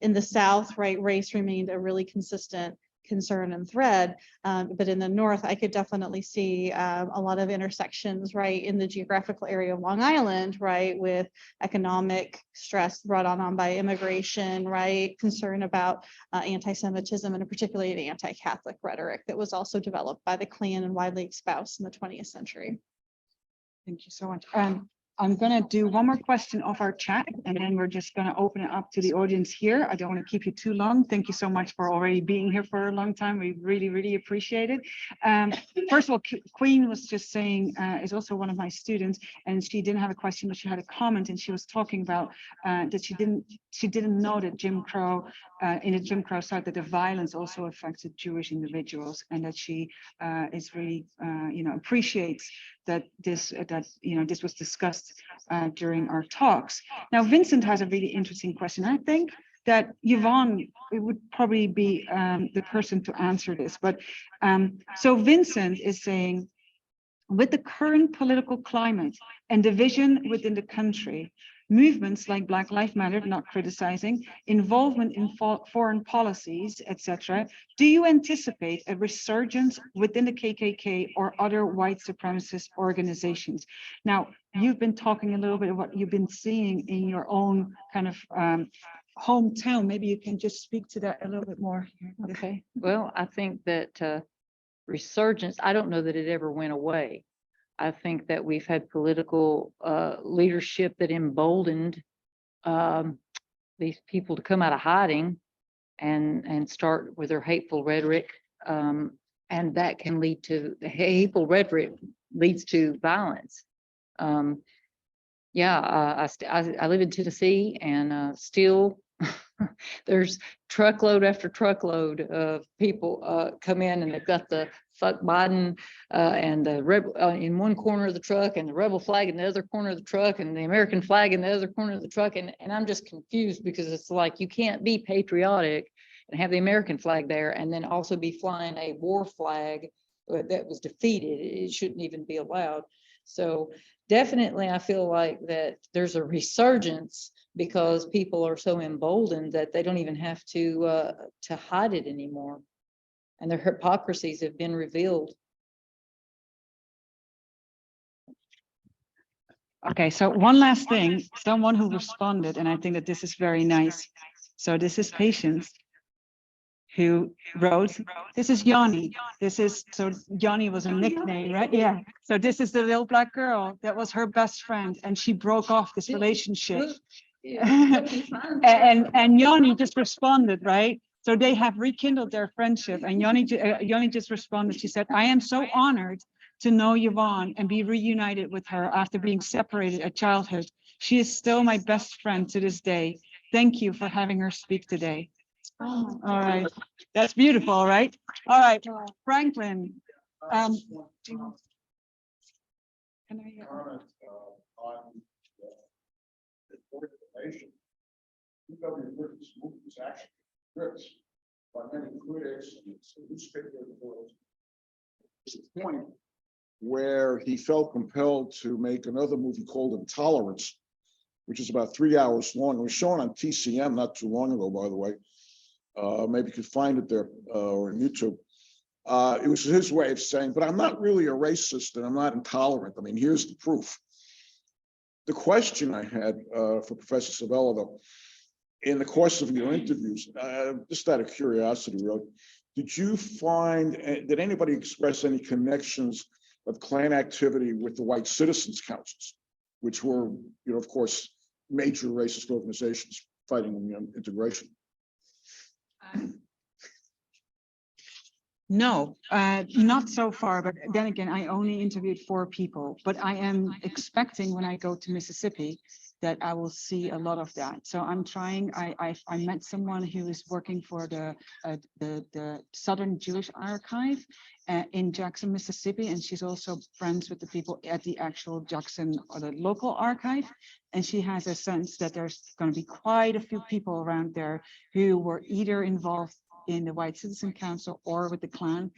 Speaker 2: In the South, right, race remained a really consistent concern and thread, but in the North, I could definitely see a lot of intersections, right, in the geographical area of Long Island, right, with economic stress brought on by immigration, right, concern about anti-Semitism and particularly the anti-Catholic rhetoric that was also developed by the Klan and widely espoused in the 20th century.
Speaker 1: Thank you so much. I'm going to do one more question off our chat, and then we're just going to open it up to the audience here. I don't want to keep you too long. Thank you so much for already being here for a long time. We really, really appreciate it. First of all, Queen was just saying, is also one of my students, and she didn't have a question, but she had a comment, and she was talking about that she didn't know that Jim Crow, in the Jim Crow South, that the violence also affected Jewish individuals, and that she is really, appreciates that this was discussed during our talks. Now, Vincent has a really interesting question. I think that Jvonne would probably be the person to answer this. But so Vincent is saying, with the current political climate and division within the country, movements like Black Lives Matter, not criticizing, involvement in foreign policies, etc. Do you anticipate a resurgence within the KKK or other white supremacist organizations? Now, you've been talking a little bit about what you've been seeing in your own kind of hometown. Maybe you can just speak to that a little bit more.
Speaker 3: Okay, well, I think that resurgence, I don't know that it ever went away. I think that we've had political leadership that emboldened these people to come out of hiding and start with their hateful rhetoric. And that can lead to, the hateful rhetoric leads to violence. Yeah, I live in Tennessee, and still there's truckload after truckload of people come in, and they've got the fuck Biden and the rebel in one corner of the truck, and the rebel flag in the other corner of the truck, and the American flag in the other corner of the truck. And I'm just confused, because it's like, you can't be patriotic and have the American flag there and then also be flying a war flag that was defeated. It shouldn't even be allowed. So definitely, I feel like that there's a resurgence because people are so emboldened that they don't even have to hide it anymore, and their hypocrisies have been revealed.
Speaker 1: Okay, so one last thing, someone who responded, and I think that this is very nice. So this is Patience, who wrote, this is Yanni. This is, so Yanni was a nickname, right? Yeah. So this is the little black girl that was her best friend, and she broke off this relationship. And Yanni just responded, right? So they have rekindled their friendship, and Yanni just responded. She said, "I am so honored to know Jvonne and be reunited with her after being separated at childhood. She is still my best friend to this day. Thank you for having her speak today."
Speaker 2: Oh,
Speaker 1: All right, that's beautiful, right? All right, Franklin. Do you want- Can I?
Speaker 5: Comment on the information. UW-Britain's movement is actually gripped by many critics and newspaper reports. To the point where he felt compelled to make another movie called Intolerance, which is about 3 hours long. It was shown on TCM not too long ago, by the way. Maybe you could find it there or on YouTube. It was his way of saying, but I'm not really a racist and I'm not intolerant. I mean, here's the proof. The question I had for Professor Savella, though, in the course of your interviews, just out of curiosity, really, did anybody express any connections of Klan activity with the White Citizens Councils, which were, of course, major racist organizations fighting integration?
Speaker 1: No, not so far, but then again, I only interviewed 4 people, but I am expecting when I go to Mississippi that I will see a lot of that. So I'm trying, I met someone who is working for the Southern Jewish Archive in Jackson, Mississippi, and she's also friends with the people at the actual Jackson or the local archive. And she has a sense that there's going to be quite a few people around there who were either involved in the White Citizen Council or with the Klan.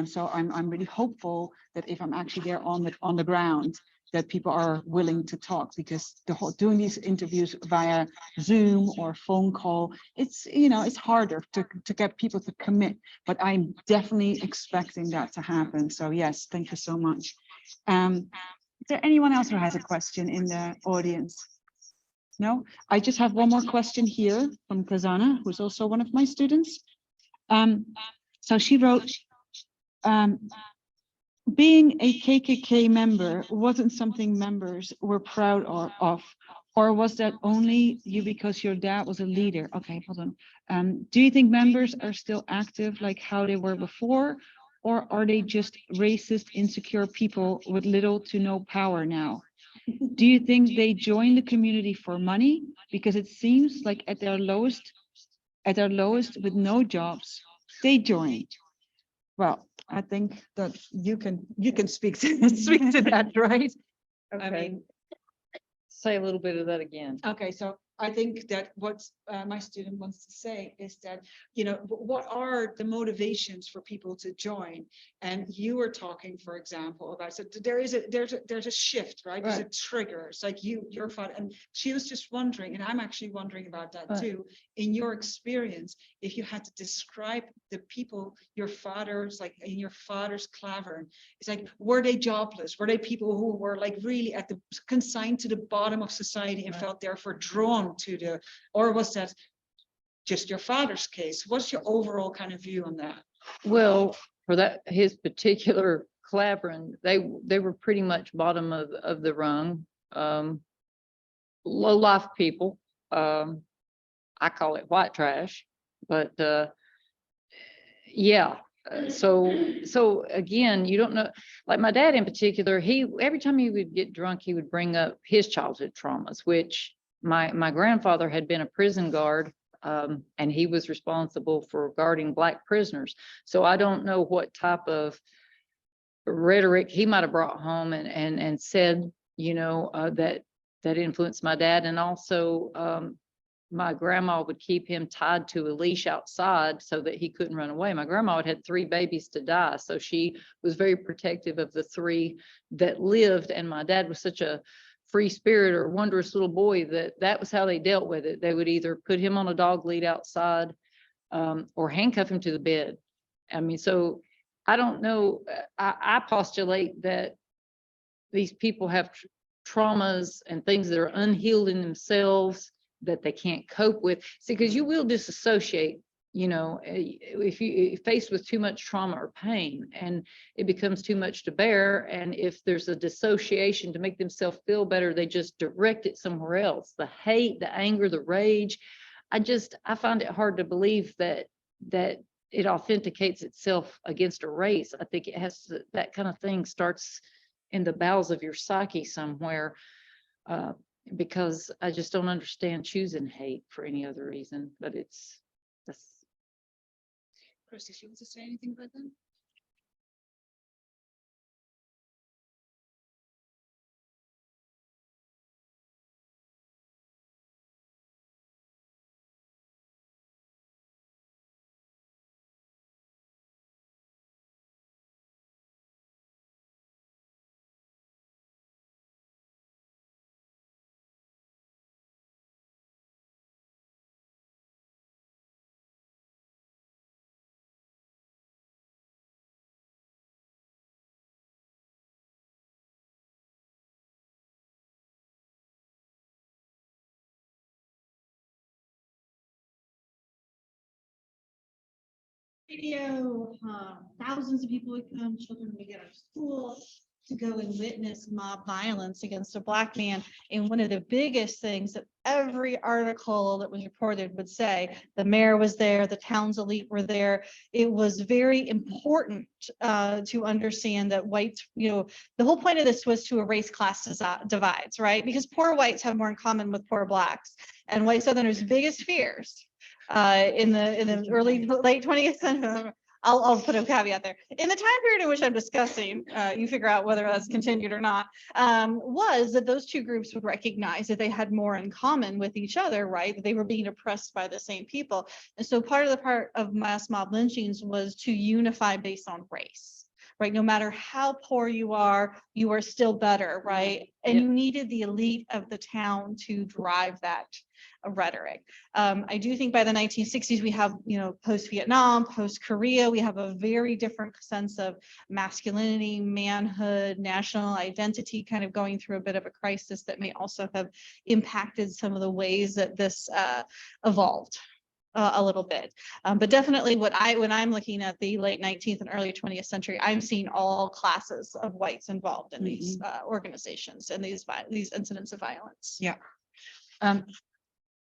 Speaker 1: So I'm really hopeful that if I'm actually there on the ground, that people are willing to talk, because doing these interviews via Zoom or phone call, it's harder to get people to commit, but I'm definitely expecting that to happen. So yes, thank you so much. Is there anyone else who has a question in the audience? No, I just have one more question here from Kazana, who's also one of my students. So she wrote, being a KKK member wasn't something members were proud of, or was that only you because your dad was a leader? Okay, hold on. Do you think members are still active like how they were before, or are they just racist, insecure people with little to no power now? Do you think they join the community for money? Because it seems like at their lowest with no jobs, they joined. Well, I think that you can speak to that, right?
Speaker 3: Okay. Say a little bit of that again.
Speaker 1: Okay, so I think that what my student wants to say is that, you know, what are the motivations for people to join? And you were talking, for example, about, so there's a shift, right? There's a trigger. It's like your father, and she was just wondering, and I'm actually wondering about that too. In your experience, if you had to describe the people, your father's, like in your father's clavern, it's like, were they jobless? Were they people who were like really at the consigned to the bottom of society and felt therefore drawn to the, or was that just your father's case? What's your overall kind of view on that?
Speaker 3: Well, for that, his particular clavern, they were pretty much bottom of the rung, low life people. I call it white trash, but yeah. So again, you don't know, like my dad in particular, every time he would get drunk, he would bring up his childhood traumas, which my grandfather had been a prison guard, and he was responsible for guarding Black prisoners. So I don't know what type of rhetoric he might have brought home and said, you know, that influenced my dad. And also my grandma would keep him tied to a leash outside so that he couldn't run away. My grandma had 3 babies to die, so she was very protective of the 3 that lived. And my dad was such a free spirit or wondrous little boy that was how they dealt with it. They would either put him on a dog lead outside or handcuff him to the bed. I mean, so I don't know. I postulate that these people have traumas and things that are unhealed in themselves that they can't cope with. See, because you will disassociate, you know, if you're faced with too much trauma or pain and it becomes too much to bear. And if there's a dissociation to make themselves feel better, they just direct it somewhere else. The hate, the anger, the rage. I find it hard to believe that it authenticates itself against a race. I think it has to, that kind of thing starts in the bowels of your psyche somewhere. Because I just don't understand choosing hate for any other reason, but that's.
Speaker 1: Chris, did you want to say anything about that?
Speaker 2: Radio, thousands of people would come, children would get out of school to go and witness mob violence against a Black man. And one of the biggest things that every article that was reported would say, the mayor was there, the town's elite were there. It was very important to understand that whites, you know, the whole point of this was to erase class divides, right? Because poor whites have more in common with poor Blacks, and white Southerners' biggest fears in the late 20th century. I'll put a caveat there. In the time period in which I'm discussing, you figure out whether that's continued or not, was that those two groups would recognize that they had more in common with each other, right? That they were being oppressed by the same people. And so part of mass mob lynchings was to unify based on race, right? No matter how poor you are still better, right? And you needed the elite of the town to drive that rhetoric. I do think by the 1960s, we have, you know, post-Vietnam, post-Korea, we have a very different sense of masculinity, manhood, national identity kind of going through a bit of a crisis that may also have impacted some of the ways that this evolved a little bit. But definitely when I'm looking at the late 19th and early 20th century, I'm seeing all classes of whites involved in these organizations and these incidents of violence.
Speaker 1: Yeah.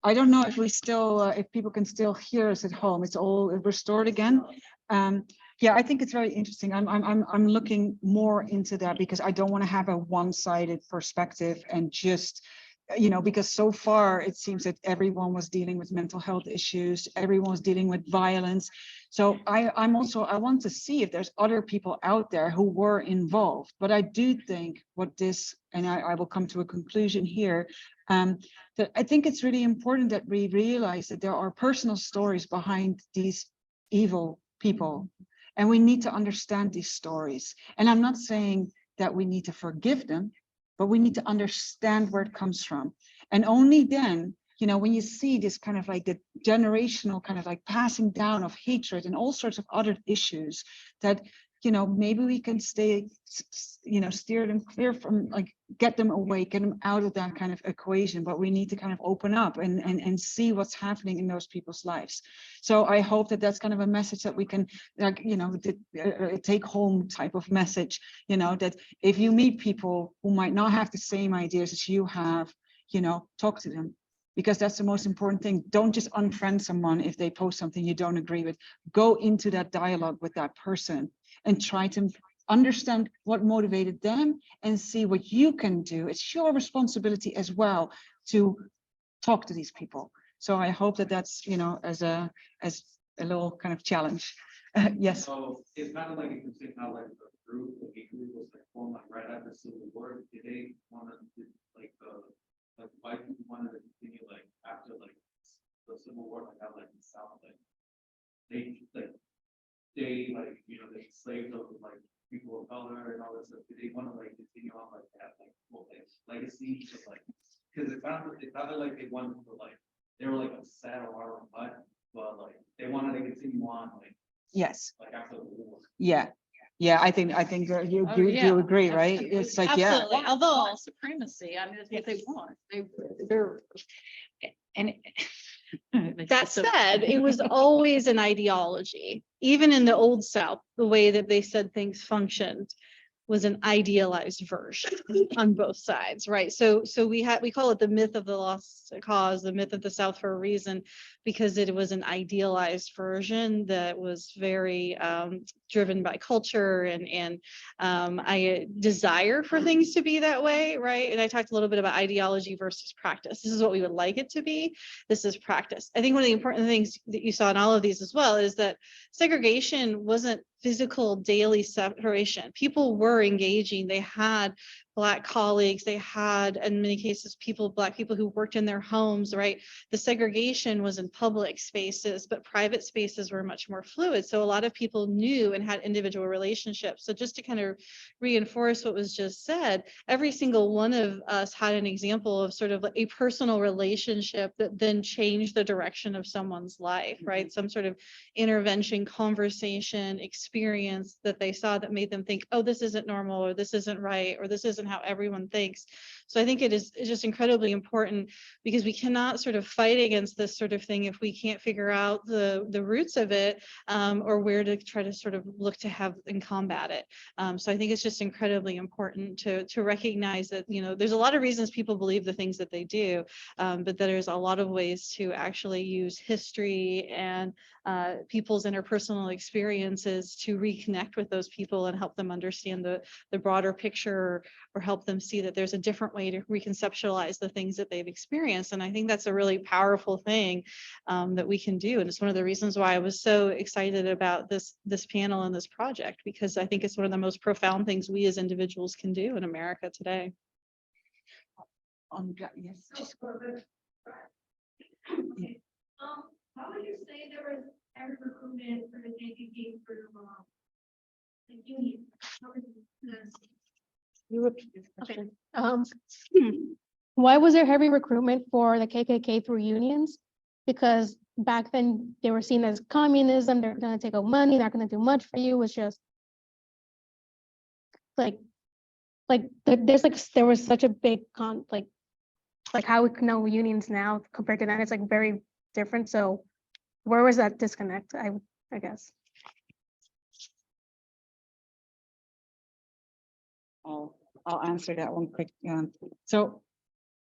Speaker 1: I don't know if we still, if people can still hear us at home. It's all restored again. Yeah, I think it's very interesting. I'm looking more into that because I don't want to have a one-sided perspective and just you know, because so far it seems that everyone was dealing with mental health issues, everyone was dealing with violence. So I want to see if there's other people out there who were involved. But I do think what this, and I will come to a conclusion here, that I think it's really important that we realize that there are personal stories behind these evil people, and we need to understand these stories. And I'm not saying that we need to forgive them, but we need to understand where it comes from. And only then, you know, when you see this kind of like the generational kind of like passing down of hatred and all sorts of other issues, that, you know, maybe we can stay, you know, steer them clear from, like, get them away, get them out of that kind of equation. But we need to kind of open up and see what's happening in those people's lives. So I hope that that's kind of a message that we can, like, you know, take home type of message, you know, that if you meet people who might not have the same ideas as you have, you know, talk to them. Because that's the most important thing. Don't just unfriend someone if they post something you don't agree with. Go into that dialogue with that person and try to understand what motivated them and see what you can do. It's your responsibility as well to talk to these people. So I hope that that's, you know, as a little kind of challenge. Yes.
Speaker 6: So it's kind of like you can see how like the group, the gay group was like formed like right after Civil War. Did they want to like white people wanted to continue like after like the Civil War, like how like the South like they you know they enslaved those like people of color and all this stuff. Did they want to like continue on like that like well like legacy of like, because it sounded like they wanted to like they were like upset or hard on butt, but like they wanted to continue on like
Speaker 1: Yes.
Speaker 6: like after the war.
Speaker 1: Yeah. Yeah, I think you agree, right? It's like,
Speaker 3: Absolutely.
Speaker 1: yeah.
Speaker 3: Although supremacy, I mean, that's what they want. They're and
Speaker 2: That said, it was always an ideology. Even in the Old South, the way that they said things functioned was an idealized version on both sides, right? So we call it the myth of the lost cause, the myth of the South, for a reason, because it was an idealized version that was very driven by culture and I desire for things to be that way, right? And I talked a little bit about ideology versus practice. This is what we would like it to be. This is practice. I think one of the important things that you saw in all of these as well is that segregation wasn't physical daily separation. People were engaging. They had Black colleagues. They had, in many cases, Black people who worked in their homes, right? The segregation was in public spaces, but private spaces were much more fluid. So a lot of people knew and had individual relationships. So just to kind of reinforce what was just said, every single one of us had an example of sort of a personal relationship that then changed the direction of someone's life, right? Some sort of intervention, conversation, experience that they saw that made them think, oh, this isn't normal, or this isn't right, or this isn't how everyone thinks. So I think it's just incredibly important, because we cannot sort of fight against this sort of thing if we can't figure out the roots of it, or where to try to sort of look to have and combat it. So I think it's just incredibly important to recognize that, you know, there's a lot of reasons people believe the things that they do, but that there's a lot of ways to actually use history and people's interpersonal experiences to reconnect with those people and help them understand the broader picture, or help them see that there's a different way to reconceptualize the things that they've experienced. And I think that's a really powerful thing that we can do. And it's one of the reasons why I was so excited about this panel and this project, because I think it's one of the most profound things we as individuals can do in America today.
Speaker 1: Yes.
Speaker 4: How would you say there was every recruitment for the KKK for the union?
Speaker 3: You repeat this question.
Speaker 7: Why was there heavy recruitment for the KKK through unions? Because back then they were seen as communism. They're going to take out money. They're not going to do much for you. It's just there was such a big like how we know unions now compared to then. It's like very different. So where was that disconnect? I guess.
Speaker 1: I'll answer that one quick. So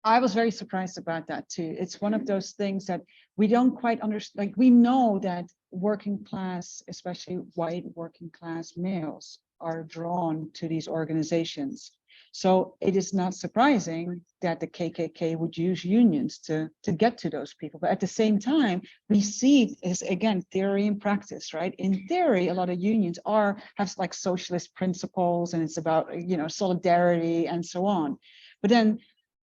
Speaker 1: I was very surprised about that too. It's one of those things that we don't quite understand. Like, we know that working class, especially white working class males, are drawn to these organizations. So it is not surprising that the KKK would use unions to get to those people. But at the same time, we see is again theory and practice, right? In theory, a lot of unions have like socialist principles, and it's about solidarity and so on. But then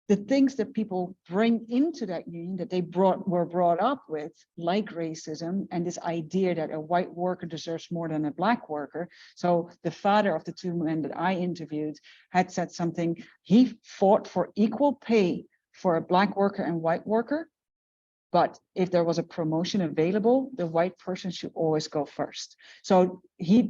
Speaker 1: the things that people bring into that union that they were brought up with, like racism and this idea that a white worker deserves more than a black worker. So the father of the two men that I interviewed had said something, he fought for equal pay for a black worker and white worker, but if there was a promotion available, the white person should always go first. So he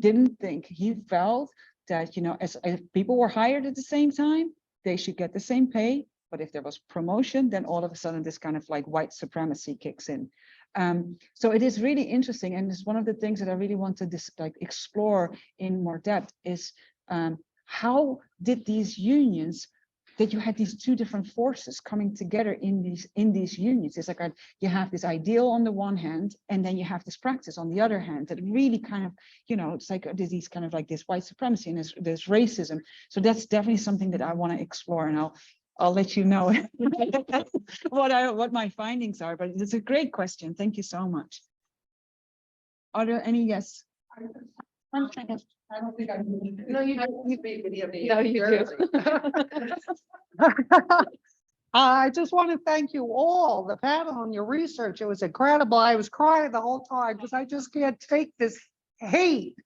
Speaker 1: felt that, as people were hired at the same time, they should get the same pay. But if there was promotion, then all of a sudden this kind of like white supremacy kicks in. So it is really interesting. And it's one of the things that I really want to explore in more depth is how did these unions, that you had these two different forces coming together in these unions. It's like you have this ideal on the one hand, and then you have this practice on the other hand that really kind of, it's like these kind of like this white supremacy and this racism. So that's definitely something that I want to explore, and I'll let you know what my findings are, but it's a great question. Thank you so much. Are there any? Yes. One second.
Speaker 8: I don't think I need. No, you don't. You beat me.
Speaker 3: No, you do.
Speaker 8: I just want to thank you all, the panel, and your research. It was incredible. I was crying the whole time because I just can't take this hate.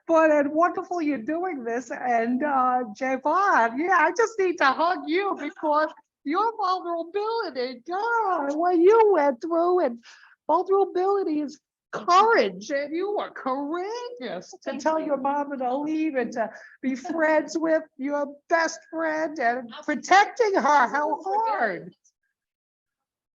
Speaker 8: But it's wonderful you're doing this. And Jvonne, yeah, I just need to hug you because your vulnerability, God, what you went through, and vulnerability is courage, and you were courageous to tell your mama to leave and to be friends with your best friend and protecting her. How hard.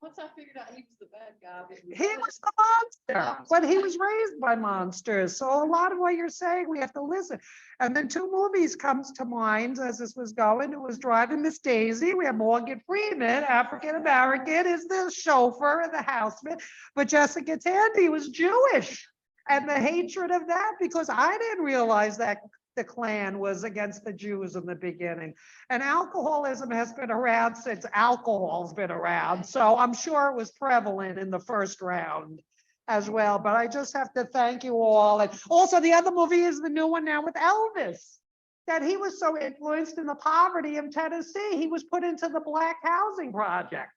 Speaker 9: Once I figured out he was the bad guy.
Speaker 8: He was the monster, but he was raised by monsters. So a lot of what you're saying, we have to listen. And then two movies comes to mind as this was going. It was Driving Miss Daisy. We have Morgan Freeman, African-American, is the chauffeur and the houseman. But Jessica Tandy was Jewish. And the hatred of that, because I didn't realize that the Klan was against the Jews in the beginning. And alcoholism has been around since alcohol's been around. So I'm sure it was prevalent in the first round as well. But I just have to thank you all. And also the other movie is the new one now with Elvis, that he was so influenced in the poverty of Tennessee. He was put into the Black housing project.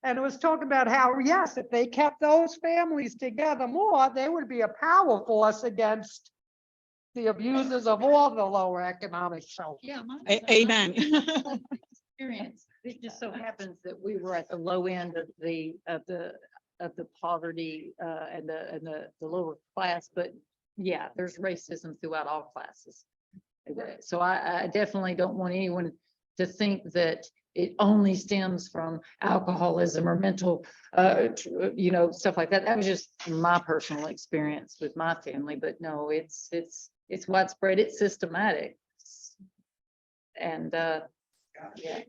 Speaker 8: And it was talking about how, yes, if they kept those families together more, they would be a power force against the abusers of all the lower economic shelter.
Speaker 3: Yeah,
Speaker 1: Amen.
Speaker 3: Experience. It just so happens that we were at the low end of the poverty and the lower class, but yeah, there's racism throughout all classes. So I definitely don't want anyone to think that it only stems from alcoholism or mental, stuff like that. That was just my personal experience with my family, but no, it's widespread, it's systematic. And yeah.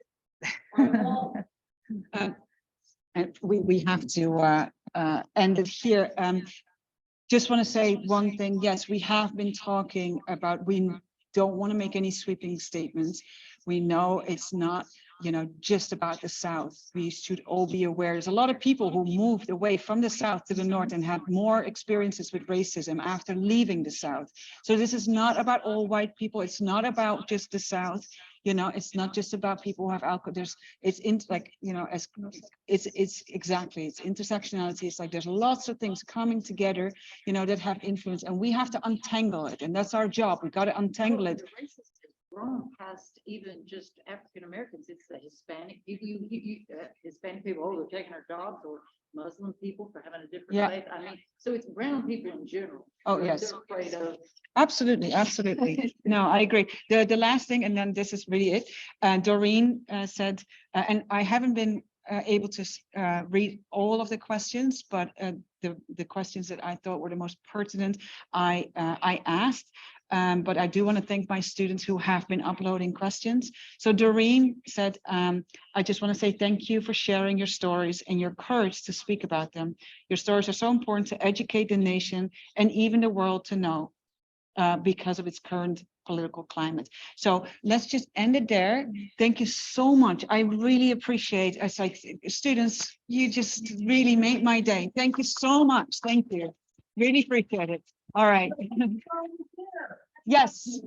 Speaker 1: And we have to end it here. Just want to say one thing. Yes, we have been talking about, we don't want to make any sweeping statements. We know it's not, just about the South. We should all be aware. There's a lot of people who moved away from the South to the North and had more experiences with racism after leaving the South. So this is not about all white people. It's not about just the South. It's not just about people who have alcohol. It's intersectionality. It's like there's lots of things coming together, that have influence, and we have to untangle it. And that's our job. We got to untangle it.
Speaker 3: Grown past even just African Americans, it's the Hispanic people. Hispanic people, they're taking our jobs, or Muslim people for having a different faith. I mean, so it's brown people in general.
Speaker 1: Oh, yes.
Speaker 3: They're afraid of.
Speaker 1: Absolutely. No, I agree. The last thing, and then this is really it. Doreen said, and I haven't been able to read all of the questions, but the questions that I thought were the most pertinent, I asked. But I do want to thank my students who have been uploading questions. So Doreen said, I just want to say thank you for sharing your stories and your courage to speak about them. Your stories are so important to educate the nation and even the world to know. because of its current political climate. So let's just end it there. Thank you so much. I really appreciate, as like students, you just really made my day. Thank you so much. Thank you. Really appreciate it. All right. Yes.